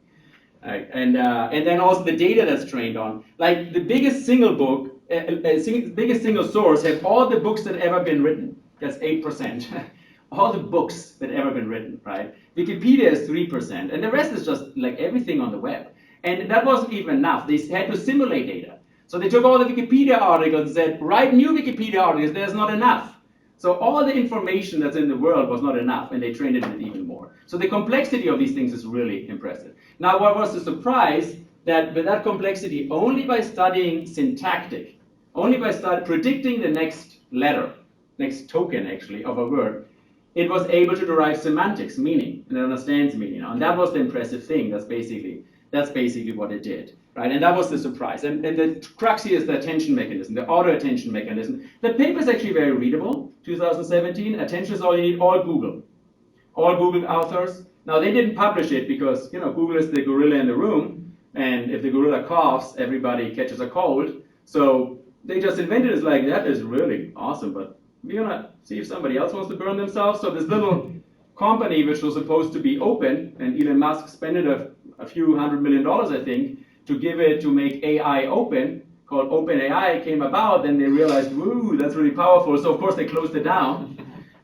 D: Right? And then also the data that's trained on. Like the biggest single book, biggest single source has all the books that ever been written. That's 8%. All the books that ever been written, right? Wikipedia is 3%, and the rest is just like everything on the web. And that wasn't even enough. They had to simulate data. So they took all the Wikipedia articles and said, write new Wikipedia articles, there's not enough. So all the information that's in the world was not enough, and they trained it with even more. So the complexity of these things is really impressive. Now, what was the surprise? That with that complexity, only by studying syntactic, only by predicting the next letter, next token actually, of a word, it was able to derive semantics, meaning, and it understands meaning. And that was the impressive thing. That's basically what it did, right? And that was the surprise. And the crux here is the attention mechanism, the auto attention mechanism. The paper is actually very readable. 2017, attention is all you need. All Google authors. Now they didn't publish it because Google is the gorilla in the room, and if the gorilla coughs, everybody catches a cold. So they just invented it like that is really awesome, but we're gonna see if somebody else wants to burn themselves. So this little company, which was supposed to be open, and Elon Musk spent a few $100 million, I think, to make AI open, called OpenAI, came about. Then they realized, woo, that's really powerful. So of course they closed it down,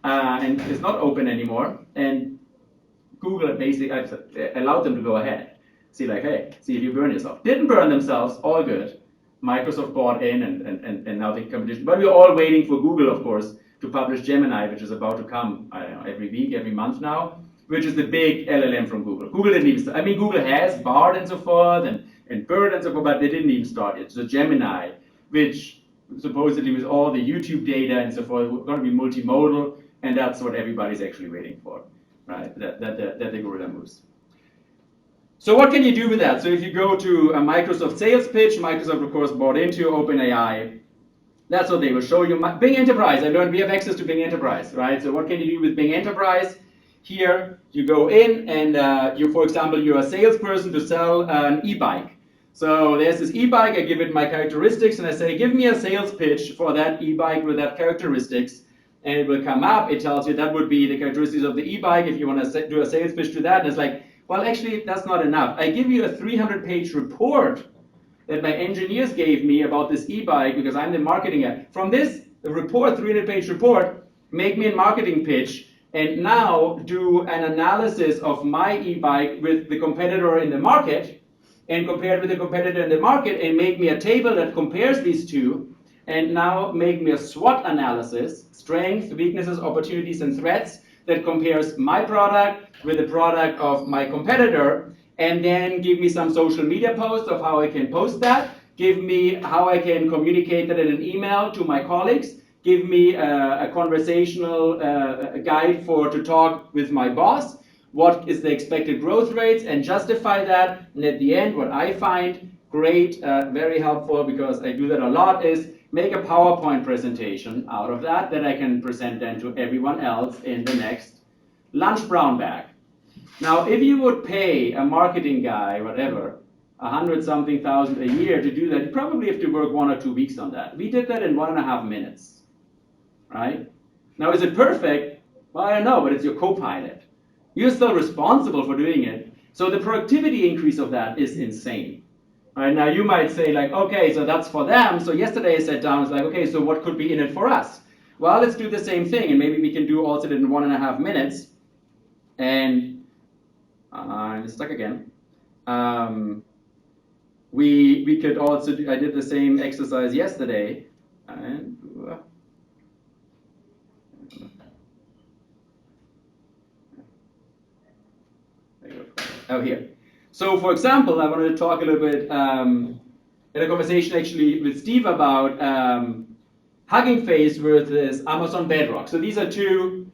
D: and it's not open anymore. And Google basically allowed them to go ahead. See, like, hey, see if you burn yourself. Didn't burn themselves, all good. Microsoft bought in, and now the competition. But we're all waiting for Google, of course, to publish Gemini, which is about to come, I don't know, every week, every month now, which is the big LLM from Google. Google didn't even start. I mean, Google has Bard and so forth, and Bird and so forth, but they didn't even start it. So Gemini, which supposedly with all the YouTube data and so forth, we're going to be multimodal, and that's what everybody's actually waiting for, right? That the gorilla moves. So what can you do with that? So if you go to a Microsoft sales pitch, Microsoft, of course, bought into OpenAI. That's what they will show you. Bing Enterprise, I learned we have access to Bing Enterprise, right? So what can you do with Bing Enterprise? Here, you go in and for example, you're a salesperson to sell an e-bike. So there's this e-bike, I give it my characteristics, and I say, give me a sales pitch for that e-bike with that characteristics and it will come up. It tells you that would be the characteristics of the e-bike if you want to do a sales pitch to that. And it's like, well, actually, that's not enough. I give you a 300-page report that my engineers gave me about this e-bike because I'm the marketing guy. From this report, 300-page report, make me a marketing pitch, and now do an analysis of my e-bike with the competitor in the market, and compare it with the competitor in the market, and make me a table that compares these two, and now make me a SWOT analysis, strengths, weaknesses, opportunities, and threats, that compares my product with the product of my competitor, and then give me some social media posts of how I can post that, give me how I can communicate that in an email to my colleagues, give me a conversational guide to talk with my boss, what is the expected growth rates, and justify that. And at the end, what I find great, very helpful, because I do that a lot, is make a PowerPoint presentation out of that I can present then to everyone else in the next lunch brown bag. Now, if you would pay a marketing guy, whatever, 100-something thousand a year to do that, you probably have to work 1 or 2 weeks on that. We did that in 1.5 minutes, right? Now, is it perfect? Well, I don't know, but it's your co-pilot. You're still responsible for doing it. So the productivity increase of that is insane. Right? Now, you might say, like, okay, so that's for them. So yesterday I sat down and was like, okay, so what could be in it for us? Well, let's do the same thing, and maybe we can do also it in 1.5 minutes. And I'm stuck again. We could also I did the same exercise yesterday. And, oh, here. So, for example, I wanted to talk a little bit in a conversation actually with Steve about Hugging Face versus Amazon Bedrock. So these are two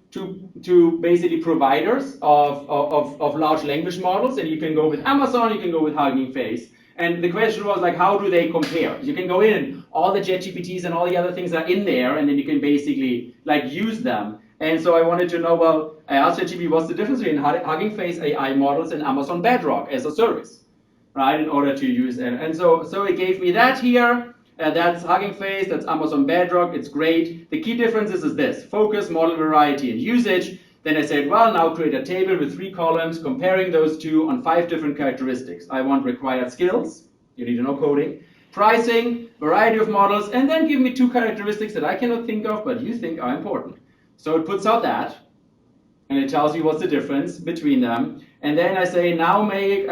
D: basically providers of large language models, and you can go with Amazon, you can go with Hugging Face. And the question was, like, how do they compare? You can go in and all the ChatGPTs and all the other things are in there, and then you can basically like use them. And so I wanted to know, well, I asked ChatGPT, what's the difference between Hugging Face AI models and Amazon Bedrock as a service, right? In order to use it. And so it gave me that here. That's Hugging Face, that's Amazon Bedrock, it's great. The key differences is this: focus, model variety, and usage. Then I said, well, now create a table with 3 columns comparing those two on 5 different characteristics. I want required skills, you need to know coding, pricing, variety of models, and then give me 2 characteristics that I cannot think of but you think are important. So it puts out that, and it tells you what's the difference between them. And then I say, now make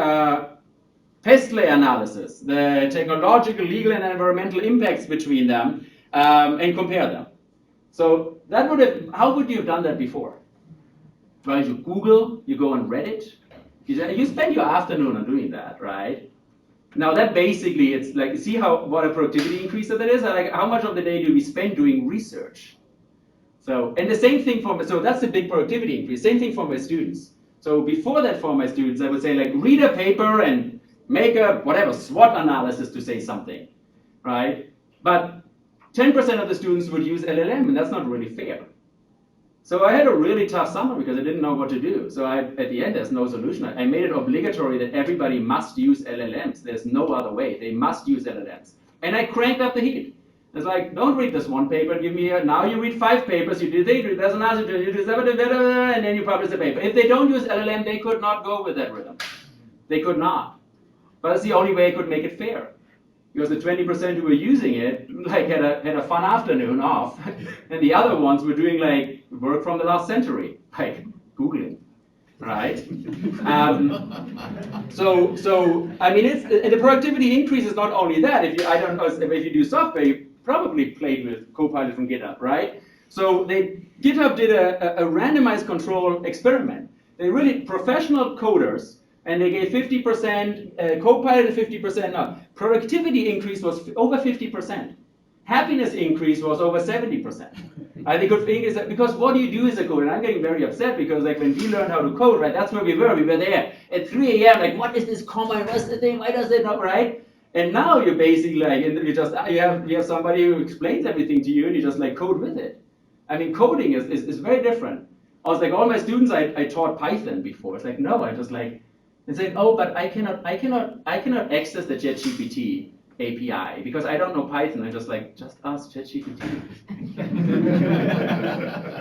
D: pest layer analysis, the technological, legal, and environmental impacts between them, and compare them. So that how would you have done that before? Well, you Google, you go on Reddit, you spend your afternoon on doing that, right? Now that basically, it's like, see what a productivity increase that is? Like, how much of the day do we spend doing research? So, and the same thing so that's a big productivity increase. Same thing for my students. So before that for my students, I would say, like, read a paper and make a, whatever, SWOT analysis to say something, right? But 10% of the students would use LLM, and that's not really fair. So I had a really tough summer because I didn't know what to do. So at the end, there's no solution. I made it obligatory that everybody must use LLMs. There's no other way. They must use LLMs. And I cranked up the heat. It's like, don't read this one paper, give me now you read 5 papers, you do there's another, you do and then you publish the paper. If they don't use LLM, they could not go with that rhythm. They could not. But that's the only way I could make it fair. Because the 20% who were using it, like, had a fun afternoon off, and the other ones were doing, like, work from the last century, like Googling, right? So I mean, the productivity increase is not only that. If you do software, you probably played with Copilot from GitHub, right? So GitHub did a randomized control experiment. They really professional coders. And they gave 50% Copilot and 50% not. Productivity increase was over 50%. Happiness increase was over 70%. The good thing is that, because what do you do as a coder? And I'm getting very upset because, like, when we learned how to code, right, that's where we were. We were there at 3 a.m. like, what is this comma? What's the thing? Why does it not, right? And now you're basically like, you have somebody who explains everything to you, and you just like code with it. I mean, coding is very different. I was like, all my students, I taught Python before. It's like, no, I just like. And saying, oh, but I cannot access the ChatGPT API because I don't know Python. I just ask ChatGPT.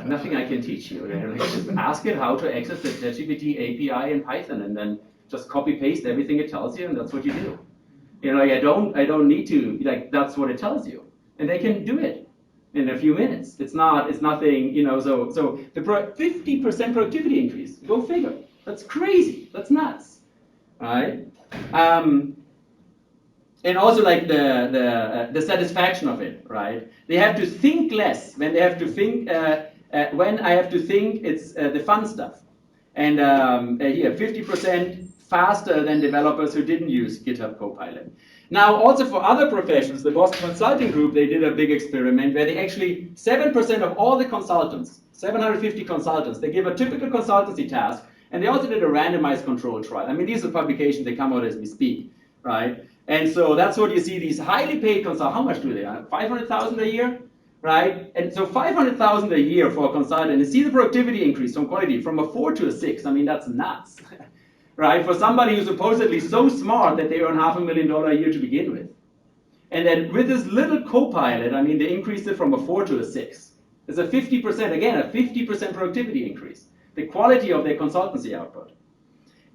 D: nothing I can teach you. Just ask it how to access the ChatGPT API in Python, and then just copy paste everything it tells you, and that's what you do. I don't need to, that's what it tells you. And they can do it in a few minutes. It's nothing, so the 50% productivity increase, go figure. That's crazy, that's nuts, right? And also the satisfaction of it, right? They have to think less when they have to think, when I have to think, it's the fun stuff. And here, 50% faster than developers who didn't use GitHub Copilot. Now, also for other professions, the Boston Consulting Group, they did a big experiment where they actually, 7% of all the consultants, 750 consultants, they give a typical consultancy task, and they also did a randomized control trial. I mean, these are publications, they come out as we speak, right? And so that's what you see, these highly paid consultants, how much do they earn? 500,000 a year, right? And so 500,000 a year for a consultant, and see the productivity increase from quality from a 4 to a 6. I mean, that's nuts. Right, for somebody who's supposedly so smart that they earn $500,000 a year to begin with. And then with this little Copilot, I mean, they increased it from a 4 to a 6. It's a 50%, again, a 50% productivity increase. The quality of their consultancy output.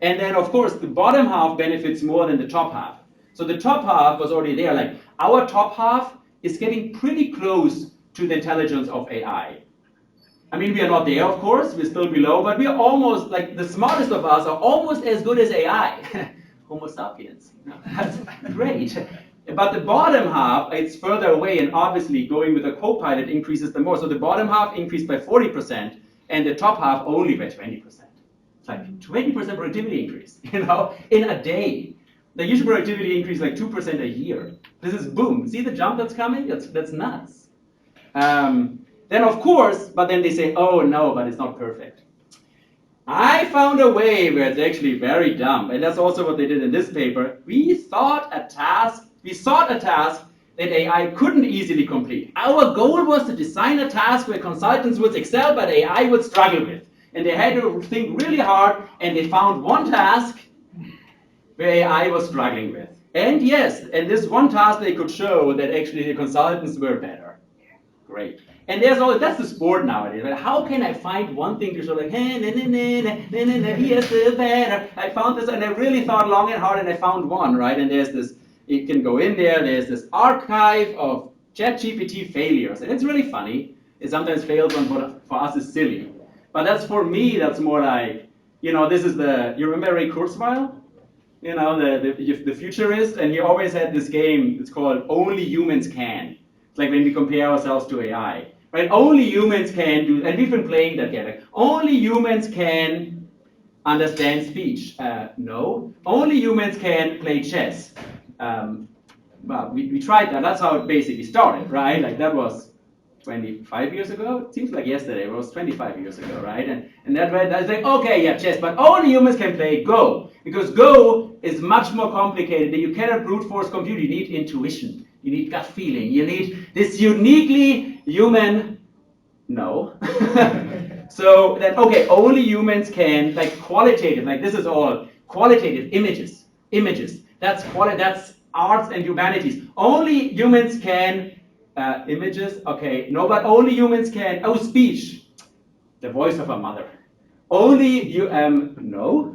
D: And then, of course, the bottom half benefits more than the top half. So the top half was already there. Like, our top half is getting pretty close to the intelligence of AI. I mean, we are not there, of course, we're still below, but we are almost, like, the smartest of us are almost as good as AI. Homo sapiens. That's great. But the bottom half, it's further away, and obviously going with a Copilot increases the more. So the bottom half increased by 40%, and the top half only by 20%. It's like 20% productivity increase, in a day. The usual productivity increase like 2% a year. This is boom. See the jump that's coming? That's nuts. Then of course, but then they say, oh no, but it's not perfect. I found a way where it's actually very dumb, and that's also what they did in this paper. We sought a task that AI couldn't easily complete. Our goal was to design a task where consultants would excel, but AI would struggle with. And they had to think really hard, and they found one task where AI was struggling with. And yes, and this one task they could show that actually the consultants were better. Great. And that's the sport nowadays, right? How can I find one thing to show, like, hey, he is still better. I found this, and I really thought long and hard, and I found one, right? And there's this, you can go in there's this archive of ChatGPT failures. And it's really funny. It sometimes fails on what for us is silly. But that's, for me, that's more like, this is you remember Ray Kurzweil? The futurist, and he always had this game, it's called Only Humans Can. It's like when we compare ourselves to AI. Right? Only humans can do, and we've been playing that game. Like, only humans can understand speech. No. Only humans can play chess. Well, we tried that. That's how it basically started, right? Like, that was 25 years ago. It seems like yesterday. It was 25 years ago, right? And that's like, okay, yeah, chess, but only humans can play Go. Because Go is much more complicated. You cannot brute force compute. You need intuition. You need gut feeling. You need this uniquely human, no. So that, okay, only humans can, like, qualitative, like this is all qualitative images. That's arts and humanities. Only humans can, images, okay, no, but only humans can, speech, the voice of a mother. Only you, no.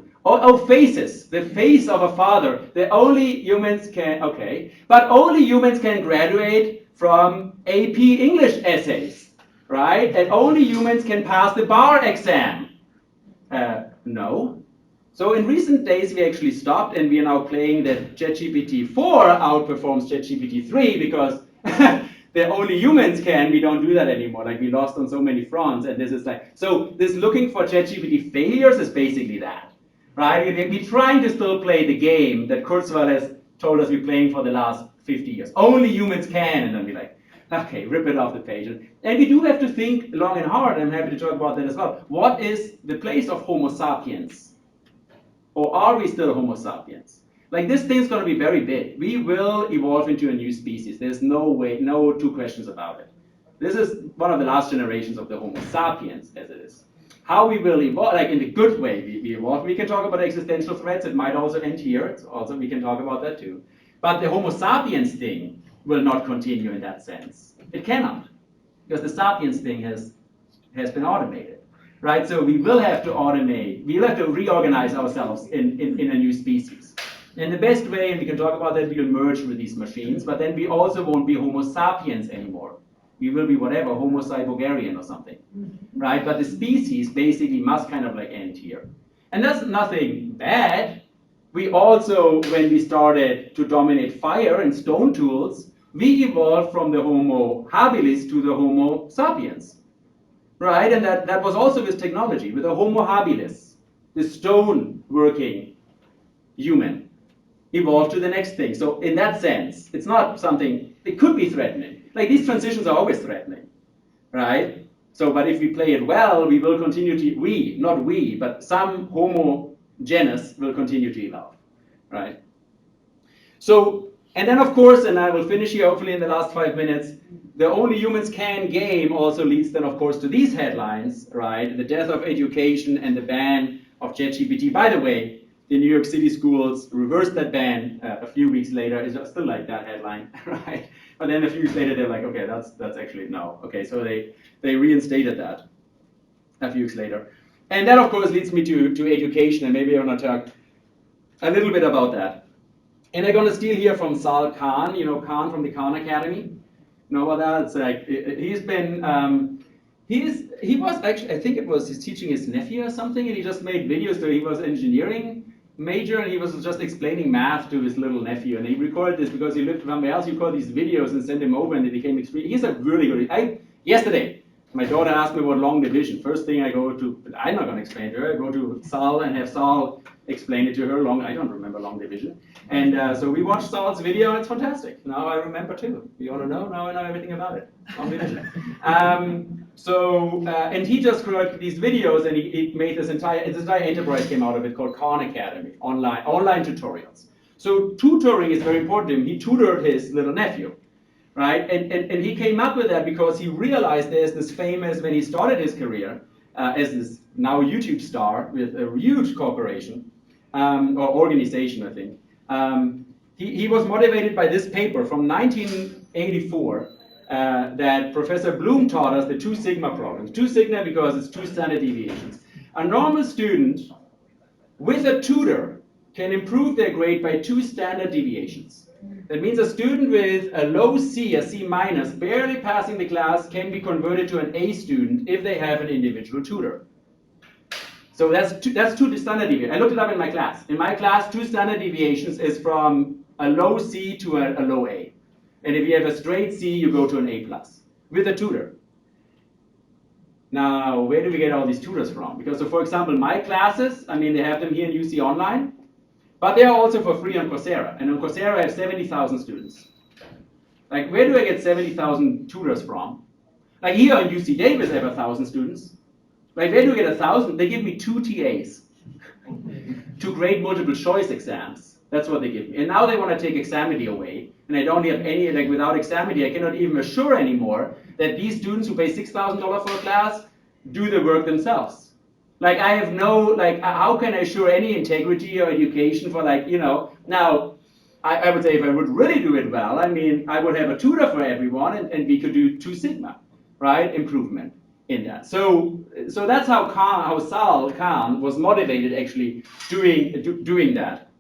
D: Faces, the face of a father. The only humans can, okay. But only humans can graduate from AP English essays, right? And only humans can pass the bar exam. No. So in recent days, we actually stopped, and we are now playing that ChatGPT 4 outperforms ChatGPT 3 because the only humans can, we don't do that anymore. Like, we lost on so many fronts, and this is like, so this looking for ChatGPT failures is basically that. Right? We're trying to still play the game that Kurzweil has told us we're playing for the last 50 years. Only humans can, and then we're like, okay, rip it off the page. And we do have to think long and hard. I'm happy to talk about that as well. What is the place of Homo sapiens? Or are we still Homo sapiens? Like, this thing's going to be very big. We will evolve into a new species. There's no way, no two questions about it. This is one of the last generations of the Homo sapiens, as it is. How we will evolve, like in the good way we evolve. We can talk about existential threats. It might also end here. It's also, we can talk about that too. But the Homo sapiens thing will not continue in that sense. It cannot. Because the sapiens thing has has been automated, right? So we will have to automate, we'll have to reorganize ourselves in a new species. And the best way, and we can talk about that, we'll merge with these machines, but then we also won't be Homo sapiens anymore. We will be whatever, Homo Bulgarian or something, right? But the species basically must kind of like end here. And that's nothing bad. We also, when we started to dominate fire and stone tools, we evolved from the Homo habilis to the Homo sapiens, right? And that was also with technology, with the Homo habilis, the stone working human, evolved to the next thing. So in that sense, it's not something, it could be threatening. Like these transitions are always threatening, right? So, but if we play it well, we will continue to, not we, but some Homo genus will continue to evolve, right? So, and then of course, and I will finish here hopefully in the last 5 minutes, the only humans can game also leads then of course to these headlines, right? The death of education and the ban of ChatGPT. By the way, the New York City schools reversed that ban a few weeks later. It's still like that headline, right? But then a few weeks later, they're like, okay, that's actually no. Okay, so they reinstated that a few weeks later. And that, of course, leads me to education, and maybe I want to talk a little bit about that. And I'm going to steal here from Sal Khan, you know, Khan from the Khan Academy. You know about that? It's like, he's been, he was actually, I think it was, he's teaching his nephew or something, and he just made videos, so he was engineering major, and he was just explaining math to his little nephew, and he recorded this because he lived somewhere else. He recorded these videos and sent them over, and they became extreme. He's a really good. Yesterday, my daughter asked me about long division. First thing I go to, I'm not going to explain to her. I go to Sal and have Sal explain it to her. I don't remember long division, and so we watched Sal's video, and it's fantastic. Now I remember too. You want to know? Now I know everything about it. Long division. And he just created these videos, and he made this entire enterprise came out of it called Khan Academy, online tutorials. So tutoring is very important to him. He tutored his little nephew, right? And he came up with that because he realized there's this famous, when he started his career as this now YouTube star with a huge corporation, or organization, I think. He was motivated by this paper from 1984 that Professor Bloom taught us, the 2 sigma problem. 2 sigma because it's 2 standard deviations. A normal student with a tutor can improve their grade by 2 standard deviations. That means a student with a low C, a C minus, barely passing the class, can be converted to an A student if they have an individual tutor. So that's 2 standard deviations. I looked it up in my class. In my class, 2 standard deviations is from a low C to a low A. And if you have a straight C, you go to an A+, with a tutor. Now, where do we get all these tutors from? Because, so for example, my classes, I mean, they have them here in UC Online, but they are also for free on Coursera. And on Coursera, I have 70,000 students. Like, where do I get 70,000 tutors from? Like, here on UC Davis, I have 1,000 students. Like, where do I get 1,000? They give me 2 TAs to grade multiple choice exams. That's what they give me. And now they want to take Examity away. And I don't have any, like without Examity, I cannot even assure anymore that these students who pay $6,000 for a class do the work themselves. Like I have no, like how can I assure any integrity or education for like, you know, now I would say if I would really do it well, I mean, I would have a tutor for everyone and we could do 2 sigma, right, improvement in that. So that's how Sal Khan was motivated actually doing that.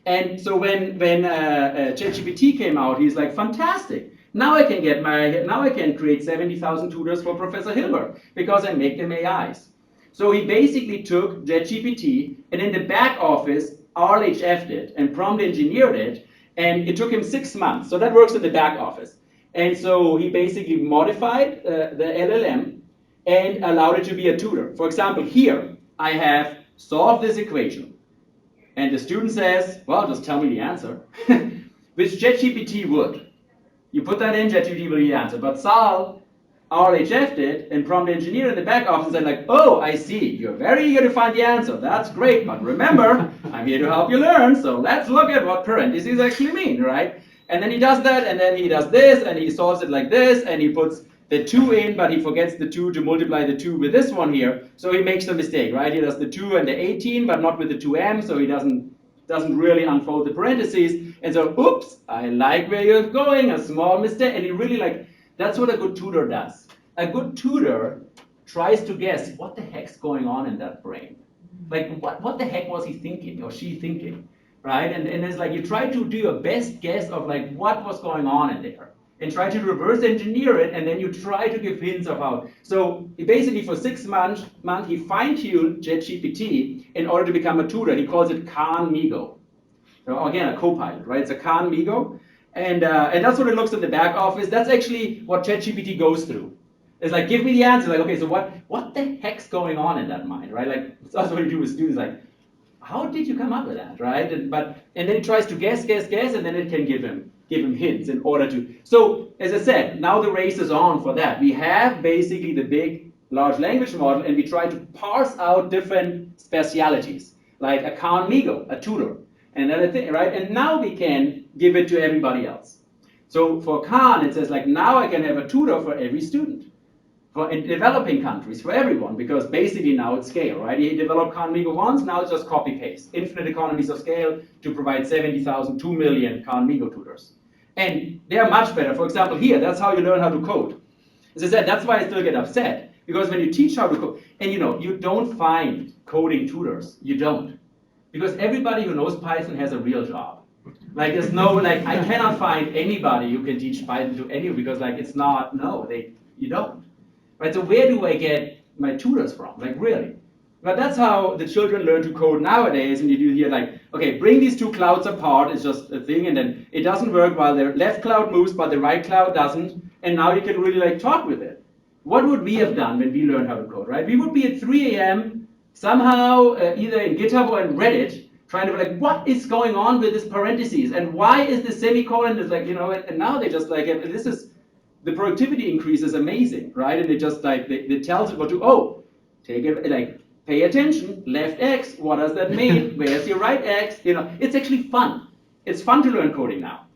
D: And so when ChatGPT came out, he's like, fantastic. Now I can create 70,000 tutors for Professor Hilbert because I make them AIs. So he basically took ChatGPT and in the back office RLHF'd it and prompt engineered it, and it took him 6 months. So that works in the back office. And so he basically modified the LLM and allowed it to be a tutor. For example, here I have solved this equation. And the student says, well, just tell me the answer, which ChatGPT would. You put that in, ChatGPT will give you the answer. But Sal RLHF'd it and prompt engineered in the back office and like, oh, I see, you're very eager to find the answer. That's great, but remember, I'm here to help you learn, so let's look at what parentheses actually mean, right? And then he does that, and then he does this, and he solves it like this, and he puts the 2 in, but he forgets the 2 to multiply the 2 with this one here, so he makes the mistake, right? He does the 2 and the 18, but not with the 2m, so he doesn't really unfold the parentheses, and so, oops, I like where you're going, a small mistake, and he really like, that's what a good tutor does. A good tutor tries to guess what the heck's going on in that brain. Like, what the heck was he thinking or she thinking, right? And it's like you try to do your best guess of like what was going on in there and try to reverse engineer it, and then you try to give hints of how. So basically for 6 months, he fine-tuned ChatGPT in order to become a tutor. He calls it Khan Migo. So again, a co-pilot, right? It's a Khan Migo. And that's what it looks at the back office. That's actually what ChatGPT goes through. It's like, give me the answer. Like, okay, so what the heck's going on in that mind, right? Like, that's what you do with students. Like, how did you come up with that, right? And then it tries to guess, and then it can give him hints in order to. So, as I said, now the race is on for that. We have basically the big large language model, and we try to parse out different specialities, like a Khan Migo, a tutor, and another thing, right? And now we can give it to everybody else. So for Khan, it says like, now I can have a tutor for every student. In developing countries, for everyone, because basically now it's scale, right? He developed Khan Migo once, now it's just copy-paste. Infinite economies of scale to provide 70,000, 2 million Khan Migo tutors. And they are much better. For example, here, that's how you learn how to code. As I said, that's why I still get upset, because when you teach how to code, and you don't find coding tutors, you don't. Because everybody who knows Python has a real job. Like there's no, like I cannot find anybody who can teach Python to anyone, because like it's not, you don't. Right, so where do I get my tutors from? Like really? But that's how the children learn to code nowadays, and you do here like, okay, bring these two clouds apart, it's just a thing, and then it doesn't work while the left cloud moves, but the right cloud doesn't, and now you can really like talk with it. What would we have done when we learned how to code, right? We would be at 3 a.m. somehow, either in GitHub or in Reddit, trying to be like, what is going on with this parentheses, and why is the semicolon, is like, and now they just like, this is, the productivity increase is amazing, right? And it just like, they tells it what to, take it, like, pay attention, left X, what does that mean? Where's your right X? It's actually fun. It's fun to learn coding now.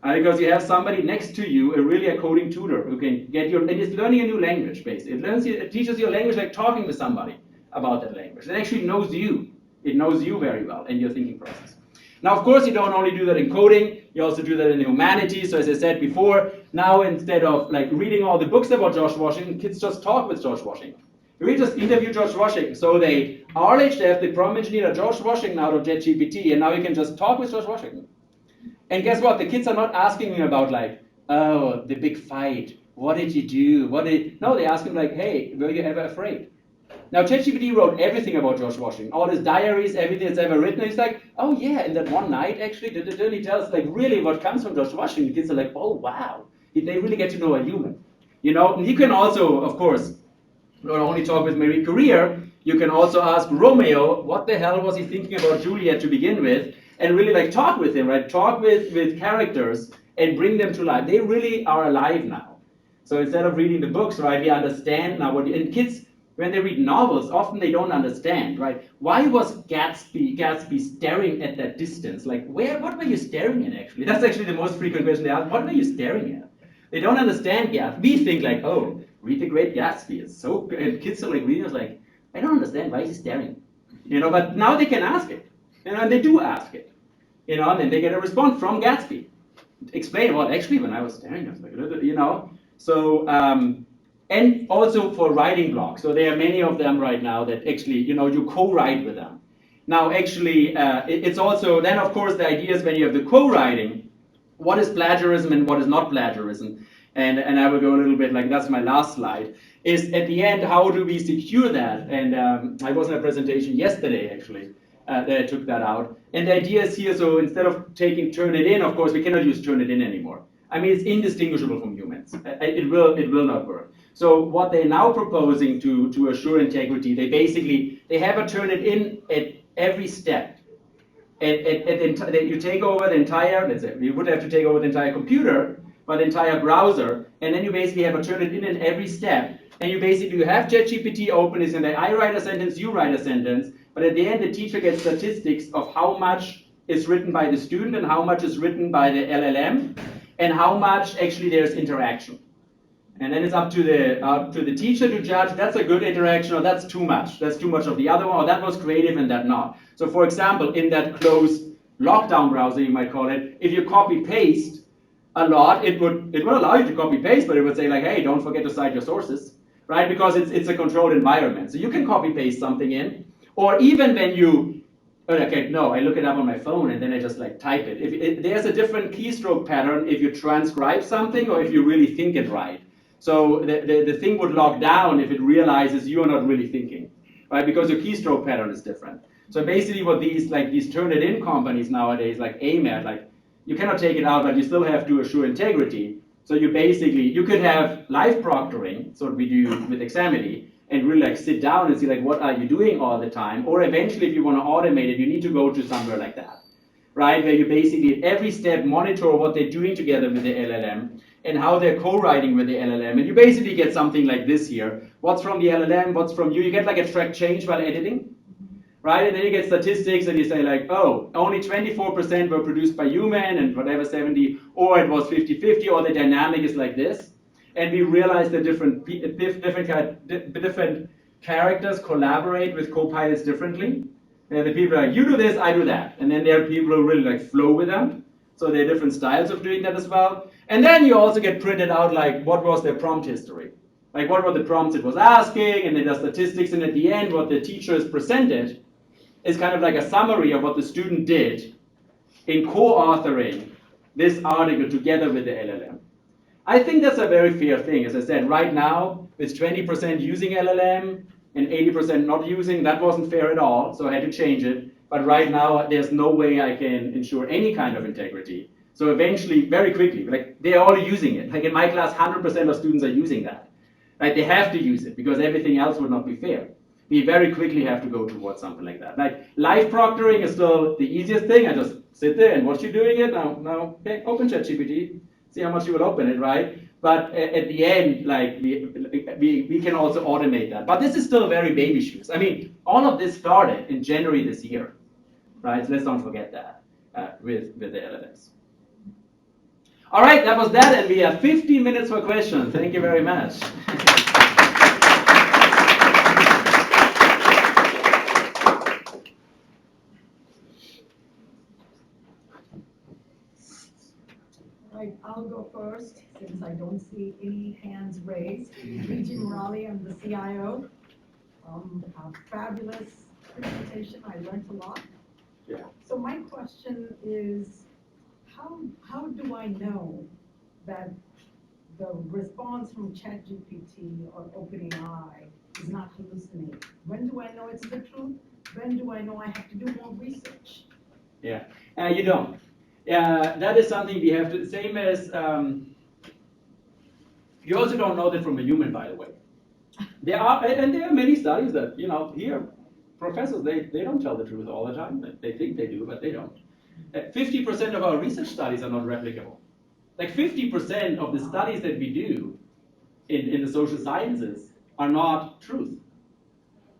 D: Because you have somebody next to you, really a coding tutor, who can get and it's learning a new language, basically. It teaches you a language like talking with somebody about that language. It actually knows you. It knows you very well and your thinking process. Now, of course, you don't only do that in coding, you also do that in humanities. So as I said before, now instead of like reading all the books about George Washington, kids just talk with George Washington. We just interview George Washington. So they RLHF, they prompt engineered George Washington out of JetGPT, and now you can just talk with George Washington. And guess what? The kids are not asking me about like, oh, the big fight. What did you do? No, they ask him like, hey, were you ever afraid? Now, ChatGPT wrote everything about George Washington, all his diaries, everything that's ever written. He's like, oh yeah, in that one night, actually, he tells like really what comes from George Washington. The kids are like, oh wow, they really get to know a human, And you can also, of course, not only talk with Marie Curie, you can also ask Romeo, what the hell was he thinking about Juliet to begin with, and really like talk with him, right? Talk with characters and bring them to life. They really are alive now. So instead of reading the books, right, we understand now and kids, when they read novels, often they don't understand, right? Why was Gatsby staring at that distance? Like, what were you staring at, actually? That's actually the most frequent question they ask. What were you staring at? They don't understand Gatsby. We think like, oh, read The Great Gatsby. It's so good. And kids are like reading, it's like, I don't understand. Why is he staring? But now they can ask it. And they do ask it. And then they get a response from Gatsby. Explain, well, actually, when I was staring, I was like, So, and also for writing blogs. So there are many of them right now that actually, you co-write with them. Now, actually, it's also, then of course, the idea is when you have the co-writing, what is plagiarism and what is not plagiarism? And I will go a little bit, like that's my last slide, is at the end, how do we secure that? And I was in a presentation yesterday, actually, that I took that out. And the idea is here, so instead of taking Turnitin, of course, we cannot use Turnitin anymore. I mean, it's indistinguishable from humans. It will not work. So what they're now proposing to assure integrity, they have a Turnitin at every step. You take over the entire, let's say, you would have to take over the entire computer, but the entire browser, and then you basically have a Turnitin in every step. And you have ChatGPT open, is in the I write a sentence, you write a sentence, but at the end the teacher gets statistics of how much is written by the student and how much is written by the LLM, and how much actually there's interaction. And then it's up to the teacher to judge, that's a good interaction, or that's too much of the other one, or that was creative and that not. So for example, in that closed lockdown browser, you might call it, if you copy paste a lot, it would allow you to copy paste, but it would say like, hey, don't forget to cite your sources. right? Because it's a controlled environment. So you can copy paste something in, or even when you, okay, no, I look it up on my phone and then I just like type it. If there's a different keystroke pattern if you transcribe something or if you really think it right. So the thing would log down if it realizes you're not really thinking, right? Because your keystroke pattern is different. So basically what these Turnitin companies nowadays like aim at, like you cannot take it out, but you still have to assure integrity. So you could have live proctoring, so what we do with Examity, and really like sit down and see like what are you doing all the time, or eventually if you want to automate it, you need to go to somewhere like that, right? Where you basically at every step monitor what they're doing together with the LLM and how they're co-writing with the LLM, and you basically get something like this here. What's from the LLM, what's from you? You get like a track change while editing, right? And then you get statistics and you say like, oh, only 24% were produced by human and whatever 70, or it was 50-50, or the dynamic is like this. And we realize that different characters collaborate with co-pilots differently. And the people are like, you do this, I do that. And then there are people who really like flow with them. So there are different styles of doing that as well. And then you also get printed out like what was their prompt history. Like what were the prompts it was asking, and then the statistics, and at the end what the teacher has presented is kind of like a summary of what the student did in co-authoring this article together with the LLM. I think that's a very fair thing. As I said, right now, it's 20% using LLM and 80% not using. That wasn't fair at all, so I had to change it. But right now, there's no way I can ensure any kind of integrity. So eventually, very quickly, like they're all using it. Like in my class, 100% of students are using that. Like they have to use it because everything else would not be fair. We very quickly have to go towards something like that. Like live proctoring is still the easiest thing. I just sit there and watch you doing it. Now, okay, open ChatGPT. See how much you will open it, right? But at the end, like we can also automate that. But this is still very baby shoes. I mean, all of this started in January this year, right? So let's don't forget that with the LLMs. All right, that was that, and we have 15 minutes for questions. Thank you very much.
C: Right, I'll go first since I don't see any hands raised. Luigi Morali, I'm the CIO. A fabulous presentation. I learned a lot.
D: Yeah.
C: So my question is, how do I know that the response from ChatGPT or OpenAI is not hallucinating? When do I know it's the truth? When do I know I have to do more research?
D: Yeah, you don't. That is something we have to, same as, you also don't know that from a human, by the way. There are many studies that, here, professors, they don't tell the truth all the time. They think they do, but they don't. 50% of our research studies are not replicable. Like 50% of the studies that we do in the social sciences are not truth.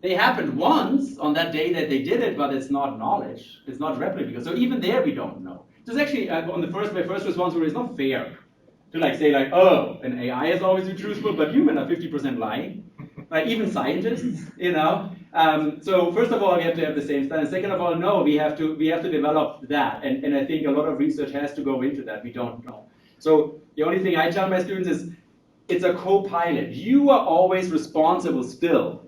D: They happened once on that day that they did it, but it's not knowledge. It's not replicable. So even there we don't know. Just actually, on my first response, it's not fair to like say like, oh, an AI is always truthful, but human are 50% lying. Like even scientists, So first of all, we have to have the same standard. Second of all, no, we have to develop that, and I think a lot of research has to go into that. We don't know. So the only thing I tell my students is, it's a co-pilot. You are always responsible still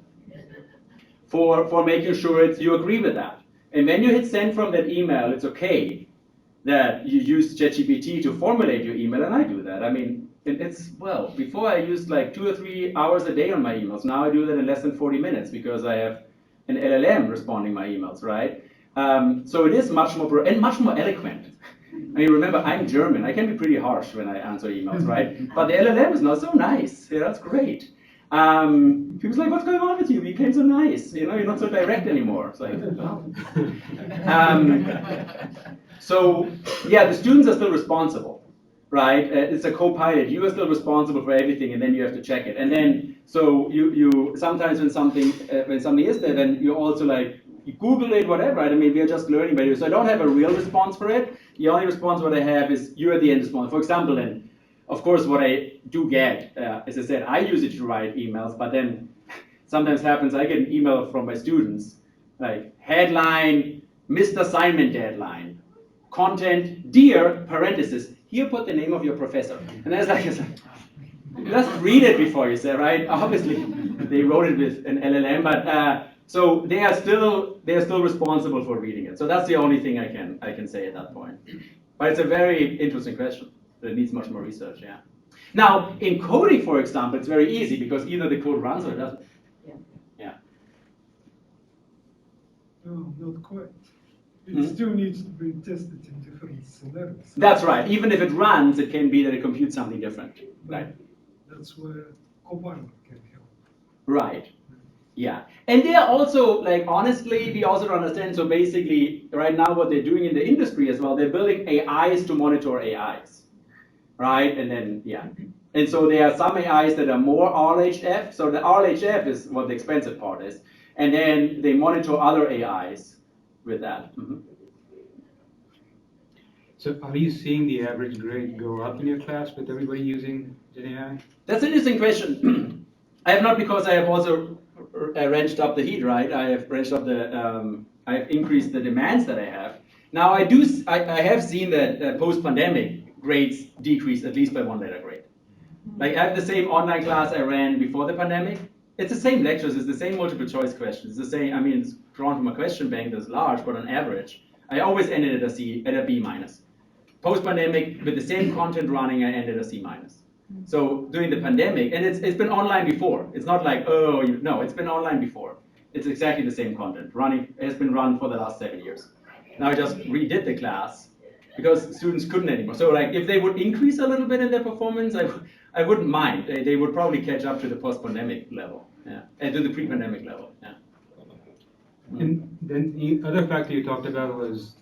D: for making sure you agree with that. And when you hit send from that email, it's okay that you use ChatGPT to formulate your email, and I do that. I mean, before I used like 2 or 3 hours a day on my emails. Now I do that in less than 40 minutes because I have an LLM responding my emails, right? So it is much more, and much more eloquent. I mean, remember, I'm German. I can be pretty harsh when I answer emails, right? But the LLM is not so nice. Yeah, that's great. People's like, what's going on with you? You became so nice. You're not so direct anymore. It's like, oh. So, yeah, the students are still responsible, right? It's a co-pilot. You are still responsible for everything, and then you have to check it. And then, so you sometimes when something is there, then you also like, you Google it, whatever, right? I mean, we are just learning by you. So I don't have a real response for it. The only response what I have is you at the end response. For example, and of course, what I do get, as I said, I use it to write emails, but then sometimes happens I get an email from my students, like headline, missed assignment deadline, content, dear, parenthesis, here put the name of your professor. And it's like, just read it before you say, right? Obviously, they wrote it with an LLM, but so they are still responsible for reading it. So that's the only thing I can say at that point. But it's a very interesting question. It needs much more research. Yeah. Now in coding, for example, it's very easy because either the code runs or it doesn't.
C: Yeah.
D: Yeah.
E: No, not quite. It still needs to be tested in different scenarios.
D: That's right. Even if it runs, it can be that it computes something different. Right.
E: That's where Copilot can help.
D: Right. Yeah. And they are also, like, honestly, we also don't understand. So basically, right now, what they're doing in the industry as well, they're building AIs to monitor AIs. Right? And then, yeah. And so there are some AIs that are more RLHF. So the RLHF is what the expensive part is. And then they monitor other AIs with that. Mm-hmm.
B: So are you seeing the average grade go up in your class with everybody using GenAI?
D: That's an interesting question. I have not, because I have also wrenched up the heat, right? I have wrenched up the, I have increased the demands that I have. Now I have seen that post-pandemic grades decrease at least by 1 letter grade. Like I have the same online class I ran before the pandemic. It's the same lectures, it's the same multiple choice questions. It's the same, I mean, it's drawn from a question bank that's large, but on average, I always ended at a B minus. Post-pandemic, with the same content running, I ended a C minus. So during the pandemic, and it's been online before. It's not like, oh, no, it's been online before. It's exactly the same content. It has been run for the last 7 years. Now I just redid the class because students couldn't anymore. So like, if they would increase a little bit in their performance, I wouldn't mind. They would probably catch up to the post-pandemic level, yeah, and to the pre-pandemic level, yeah.
B: And then the other factor you talked about was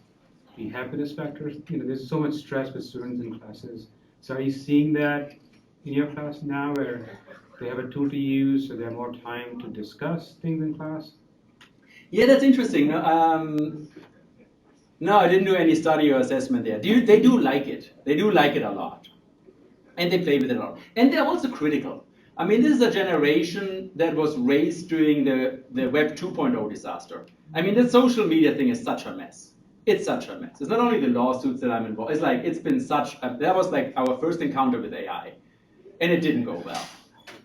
B: the happiness factors. You know, there's so much stress with students in classes. So are you seeing that in your class now, where they have a tool to use, so they have more time to discuss things in class?
D: Yeah, that's interesting. No, I didn't do any study or assessment there. They do like it. They do like it a lot. And they play with it a lot. And they're also critical. I mean, this is a generation that was raised during the Web 2.0 disaster. I mean, the social media thing is such a mess. It's such a mess. It's not only the lawsuits that I'm involved. It's like, it's been that was like our first encounter with AI. And it didn't go well.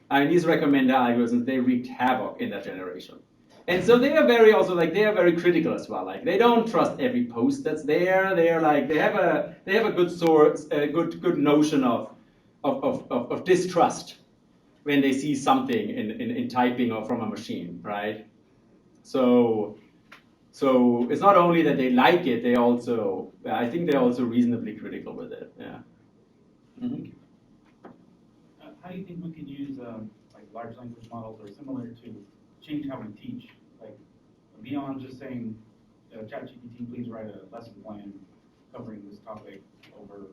D: I mean, these recommender algorithms, they wreaked havoc in that generation. And so they are very critical as well. Like, they don't trust every post that's there. They're like, they have a good source, a good notion of distrust when they see something in typing or from a machine, right? So it's not only that they like it, I think they're also reasonably critical with it, yeah. Mm-hmm.
F: How do you think we could use like large language models or similar to change how we teach? Like beyond just saying, ChatGPT, please write a lesson plan covering this topic over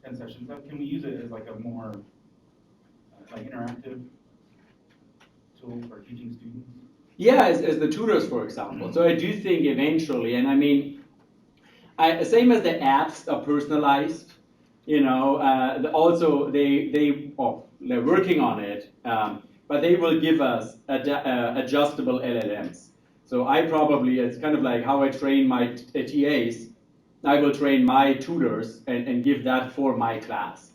F: 10 sessions. Can we use it as like a more like interactive tool for teaching students?
D: Yeah, as the tutors, for example. So I do think eventually, and I mean, same as the apps are personalized, you know, also they're working on it, but they will give us adjustable LLMs. So it's kind of like how I train my TAs, I will train my tutors and give that for my class,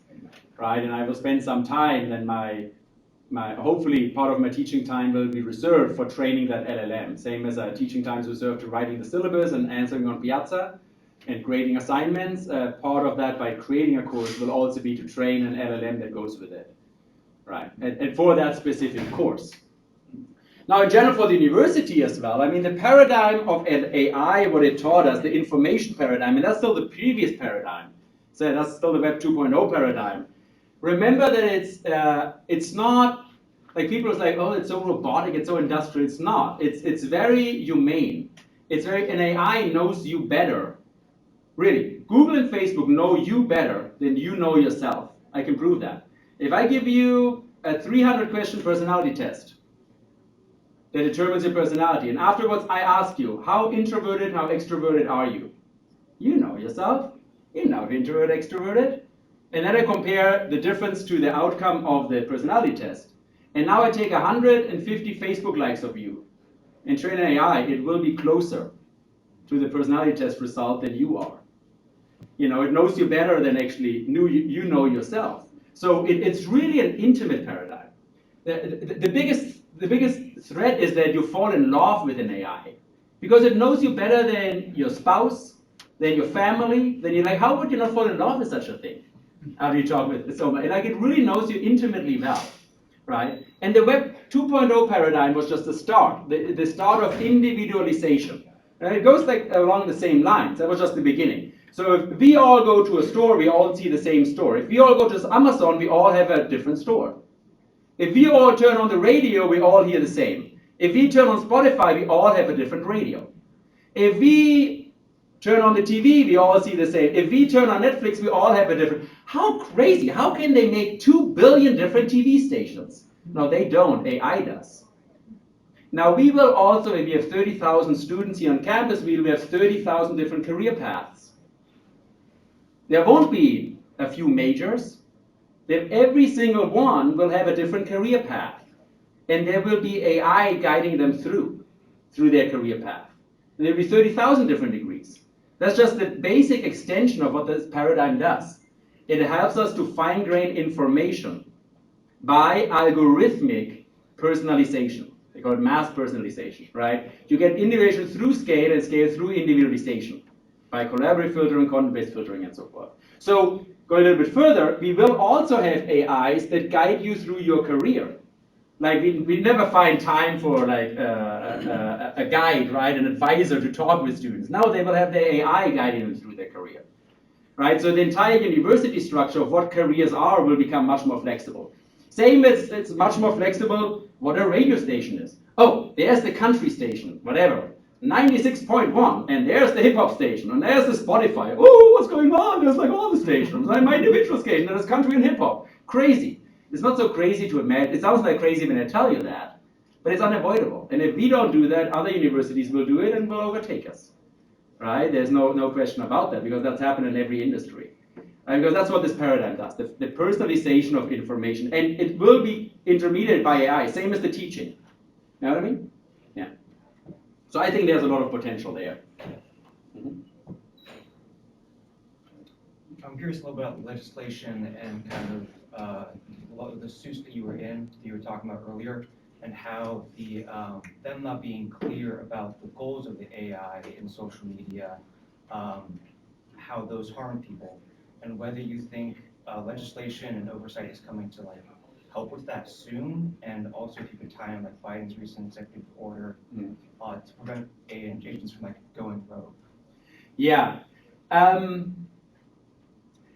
D: right? And I will spend some time, then hopefully part of my teaching time will be reserved for training that LLM, same as teaching time is reserved to writing the syllabus and answering on Piazza and grading assignments. Part of that, by creating a course, will also be to train an LLM that goes with it, right? And for that specific course. Now, in general, for the university as well, I mean, the paradigm of AI, what it taught us, the information paradigm, and that's still the previous paradigm. So that's still the Web 2.0 paradigm. Remember that it's not like people are like, oh, it's so robotic, it's so industrial. It's not. It's very humane. An AI knows you better. Really, Google and Facebook know you better than you know yourself. I can prove that. If I give you a 300-question personality test that determines your personality, and afterwards I ask you, how introverted, how extroverted are you? You know yourself. You know if introverted, extroverted. And then I compare the difference to the outcome of the personality test. And now I take 150 Facebook likes of you and train an AI. It will be closer to the personality test result than you are. You know, it knows you better than actually you know yourself. So it's really an intimate paradigm. The the biggest threat is that you fall in love with an AI because it knows you better than your spouse, than your family. Then you're like, how would you not fall in love with such a thing? After you talk with so much, like it really knows you intimately well, right? And the Web 2.0 paradigm was just the start, the start of individualization. And it goes like along the same lines. That was just the beginning. So if we all go to a store, we all see the same store. If we all go to Amazon, we all have a different store. If we all turn on the radio, we all hear the same. If we turn on Spotify, we all have a different radio. If we turn on the TV, we all see the same. If we turn on Netflix, we all have a different. How crazy? How can they make 2 billion different TV stations? No, they don't. AI does. Now we will also, if we have 30,000 students here on campus, we will have 30,000 different career paths. There won't be a few majors. Every single one will have a different career path. And there will be AI guiding them through their career path. And there will be 30,000 different degrees. That's just the basic extension of what this paradigm does. It helps us to fine-grain information by algorithmic personalization. They call it mass personalization, right? You get individuation through scale and scale through individualization by collaborative filtering, content-based filtering, and so forth. So, going a little bit further, we will also have AIs that guide you through your career. Like we never find time for like a guide, right, an advisor to talk with students. Now they will have the AI guiding them through their career, right? So the entire university structure of what careers are will become much more flexible. Same as it's much more flexible what a radio station is. Oh, there's the country station, whatever, 96.1, and there's the hip hop station, and there's the Spotify. Oh, what's going on? There's like all the stations. And my individual station, there's country and hip hop. Crazy. It's not so crazy to imagine. It sounds like crazy when I tell you that, but it's unavoidable. And if we don't do that, other universities will do it and will overtake us, right? There's no question about that because that's happened in every industry. Because that's what this paradigm does, the personalization of information. And it will be intermediated by AI, same as the teaching. You know what I mean? Yeah. So I think there's a lot of potential there. Mm-hmm.
G: I'm curious a little bit about legislation and kind of a lot of the suits that you were talking about earlier, and how them not being clear about the goals of the AI in social media, how those harm people, and whether you think legislation and oversight is coming to like help with that soon, and also if you could tie in like Biden's recent executive order to prevent AI agents from like going rogue.
D: Yeah.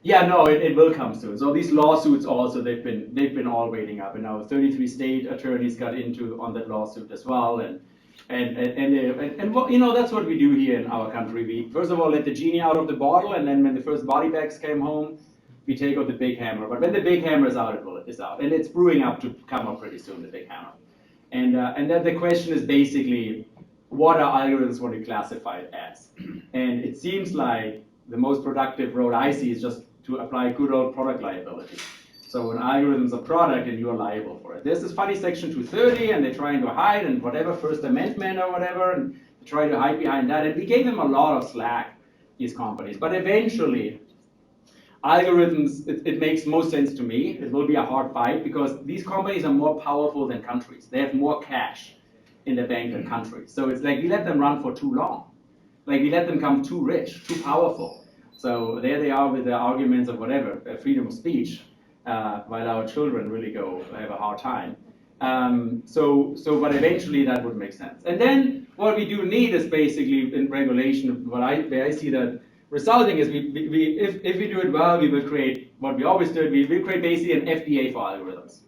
D: Yeah, no, it will come soon. So these lawsuits also, they've been all waiting up, and now 33 state attorneys got into on that lawsuit as well, and well, you know, that's what we do here in our country. We first of all let the genie out of the bottle, and then when the first body bags came home, we take out the big hammer. But when the big hammer is out, it's out, and it's brewing up to come up pretty soon, the big hammer. And then the question is basically, what are algorithms what we classify it as? And it seems like the most productive road I see is just to apply good old product liability. So an algorithm's a product and you're liable for it. There's this funny section 230 and they're trying to hide and whatever First Amendment or whatever, and they try to hide behind that. And we gave them a lot of slack, these companies. But eventually, algorithms, it makes most sense to me. It will be a hard fight because these companies are more powerful than countries. They have more cash in the bank than countries. So it's like we let them run for too long. Like we let them come too rich, too powerful. So there they are with their arguments of whatever, freedom of speech, while our children really have a hard time. But eventually that would make sense. And then what we do need is basically in regulation, where I see that resulting is if we do it well, we will create what we always do. We will create basically an FDA for algorithms.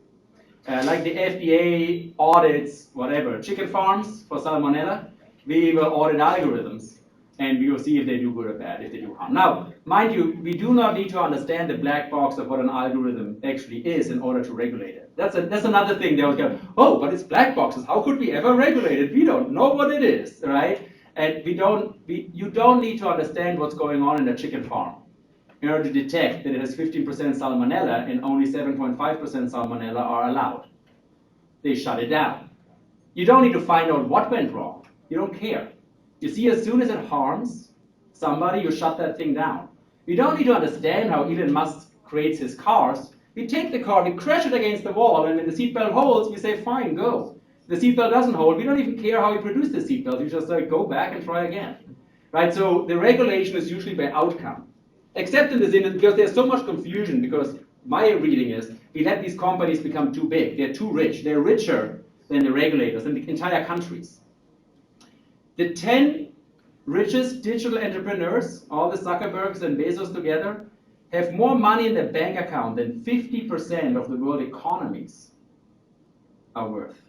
D: Like the FDA audits whatever, chicken farms for salmonella, we will audit algorithms. And we will see if they do good or bad, if they do harm. Now, mind you, we do not need to understand the black box of what an algorithm actually is in order to regulate it. That's another thing. They always go, oh, but it's black boxes. How could we ever regulate it? We don't know what it is, right? And you don't need to understand what's going on in the chicken farm in order to detect that it has 15% salmonella and only 7.5% salmonella are allowed. They shut it down. You don't need to find out what went wrong. You don't care. You see, as soon as it harms somebody, you shut that thing down. You don't need to understand how Elon Musk creates his cars. We take the car, we crash it against the wall, and when the seatbelt holds, we say, fine, go. The seatbelt doesn't hold. We don't even care how you produce the seatbelt. You just like go back and try again, right? So the regulation is usually by outcome, except in this industry because there's so much confusion. Because my reading is we let these companies become too big. They're too rich. They're richer than the regulators in the entire countries. The 10 richest digital entrepreneurs, all the Zuckerbergs and Bezos together, have more money in their bank account than 50% of the world economies are worth.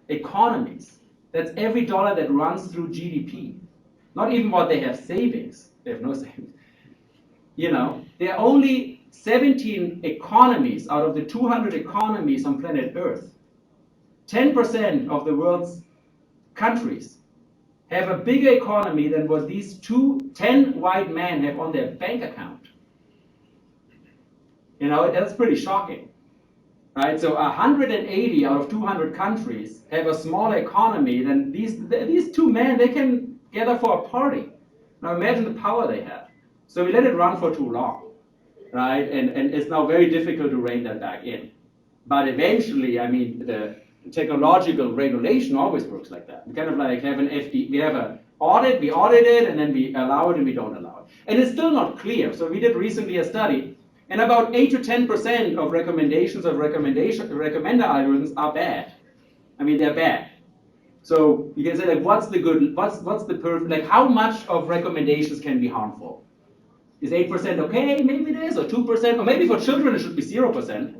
D: Economies. That's every dollar that runs through GDP. Not even what they have savings. They have no savings. You know, there are only 17 economies out of the 200 economies on planet Earth. 10% of the world's countries have a bigger economy than what these 10 white men have on their bank account. You know, that's pretty shocking. Right? So 180 out of 200 countries have a smaller economy than these two men. They can gather for a party. Now imagine the power they have. So we let it run for too long, right? And it's now very difficult to rein that back in. But eventually, I mean, the technological regulation always works like that. We kind of like have an FD, we have an audit, we audit it, and then we allow it and we don't allow it. And it's still not clear. So we did recently a study, and about 8 to 10% of recommendations of recommender algorithms are bad. I mean, they're bad. So you can say like, what's the good, what's the perfect, like how much of recommendations can be harmful? Is 8% okay? Maybe it is, or 2%, or maybe for children it should be 0%.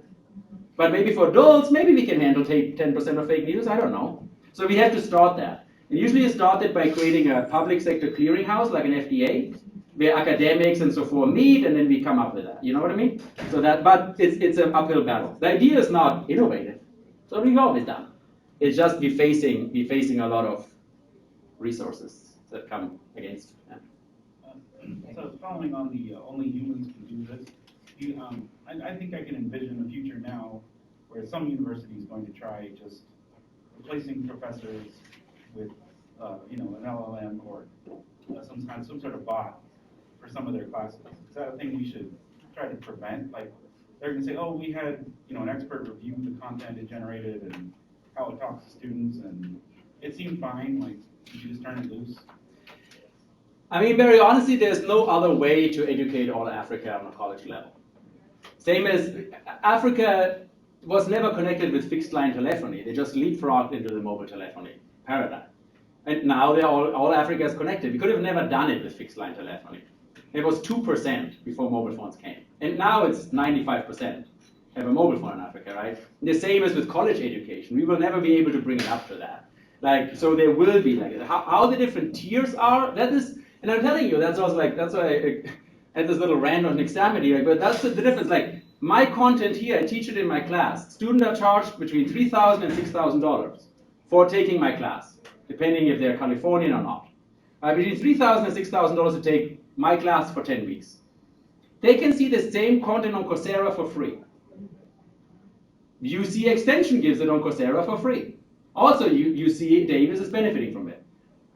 D: But maybe for adults, maybe we can handle 10% of fake news, I don't know. So we have to start that. And usually you start it by creating a public sector clearinghouse, like an FDA, where academics and so forth meet, and then we come up with that. You know what I mean? So that, but it's an uphill battle. The idea is not innovative. So we've always done. It's just we facing a lot of resources that come against. Yeah.
F: So following on the only humans can do this, I think I can envision a future now where some university is going to try just replacing professors with, an LLM or some sort of bot for some of their classes. Is that a thing we should try to prevent? Like they're going to say, oh, we had an expert review the content it generated and how it talks to students, and it seemed fine. Like you should just turn it loose.
D: I mean, very honestly, there's no other way to educate all Africa on a college level. Same as Africa was never connected with fixed line telephony. They just leapfrogged into the mobile telephony paradigm. And now they're all Africa is connected. We could have never done it with fixed line telephony. It was 2% before mobile phones came. And now it's 95% have a mobile phone in Africa, right? And the same as with college education. We will never be able to bring it up to that. Like, so there will be like, how the different tiers are, that is, and I'm telling you, that's also like, that's why I had this little rant on examity, like, but that's the difference. Like, my content here, I teach it in my class. Students are charged between $3,000 and $6,000 for taking my class, depending if they're Californian or not. Between $3,000 and $6,000 to take my class for 10 weeks. They can see the same content on Coursera for free. UC Extension gives it on Coursera for free. Also, UC Davis is benefiting from it.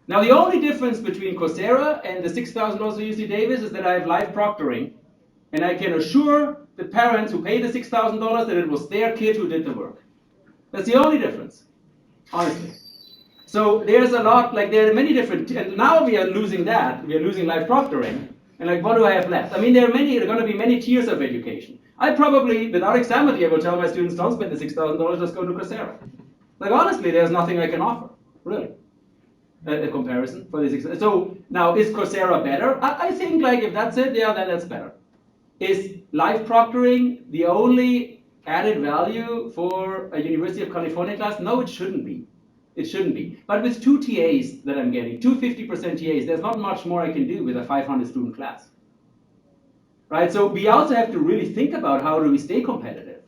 D: Now, the only difference between Coursera and the $6,000 of UC Davis is that I have live proctoring, and I can assure the parents who pay the $6,000 that it was their kid who did the work. That's the only difference, honestly. So there's a lot, like there are many different, and now we are losing that. We are losing live proctoring, and like what do I have left? I mean, there are going to be many tiers of education. I probably, without examity, I will tell my students, don't spend the $6,000, just go to Coursera. Like honestly, there's nothing I can offer, really. A comparison for this. So now, is Coursera better? I think like if that's it, yeah, then that's better. Is live proctoring the only added value for a University of California class? No, it shouldn't be. It shouldn't be. But with 2 TAs that I'm getting, 250% TAs, there's not much more I can do with a 500 student class. Right? So we also have to really think about how do we stay competitive.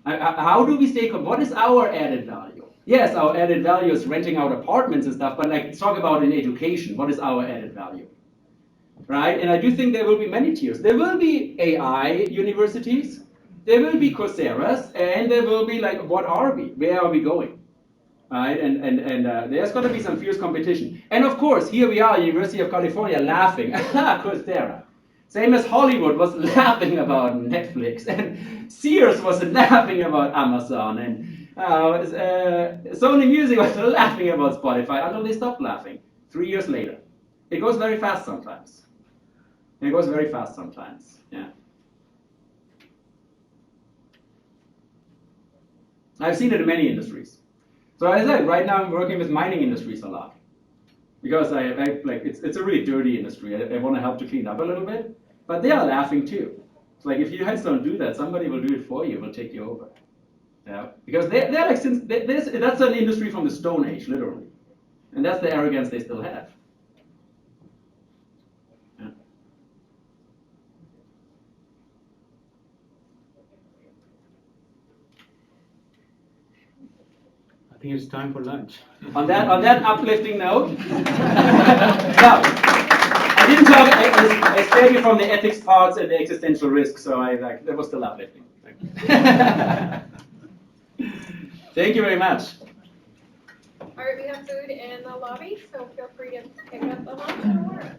D: How do we stay competitive? What is our added value? Yes, our added value is renting out apartments and stuff, but like, let's talk about in education. What is our added value? Right? And I do think there will be many tiers. There will be AI universities, there will be Coursera's, and there will be like, what are we? Where are we going? Right? And there's going to be some fierce competition. And of course, here we are, University of California, laughing. Coursera. Same as Hollywood was laughing about Netflix, and Sears was laughing about Amazon, and Sony Music was laughing about Spotify until they stopped laughing 3 years later. It goes very fast sometimes. It goes very fast sometimes, yeah. I've seen it in many industries. So as I said, right now I'm working with mining industries a lot. Because it's a really dirty industry. I want to help to clean up a little bit. But they are laughing too. It's like if you guys don't do that, somebody will do it for you, will take you over. Yeah. Because they're like that's an industry from the Stone Age, literally. And that's the arrogance they still have. Yeah.
B: I think it's time for lunch.
D: On that uplifting note, now, I didn't talk. I spared you from the ethics parts and the existential risk, so that was still uplifting. Thank you very much.
H: All right, we have food in the lobby, so feel free to pick up a lunch and order.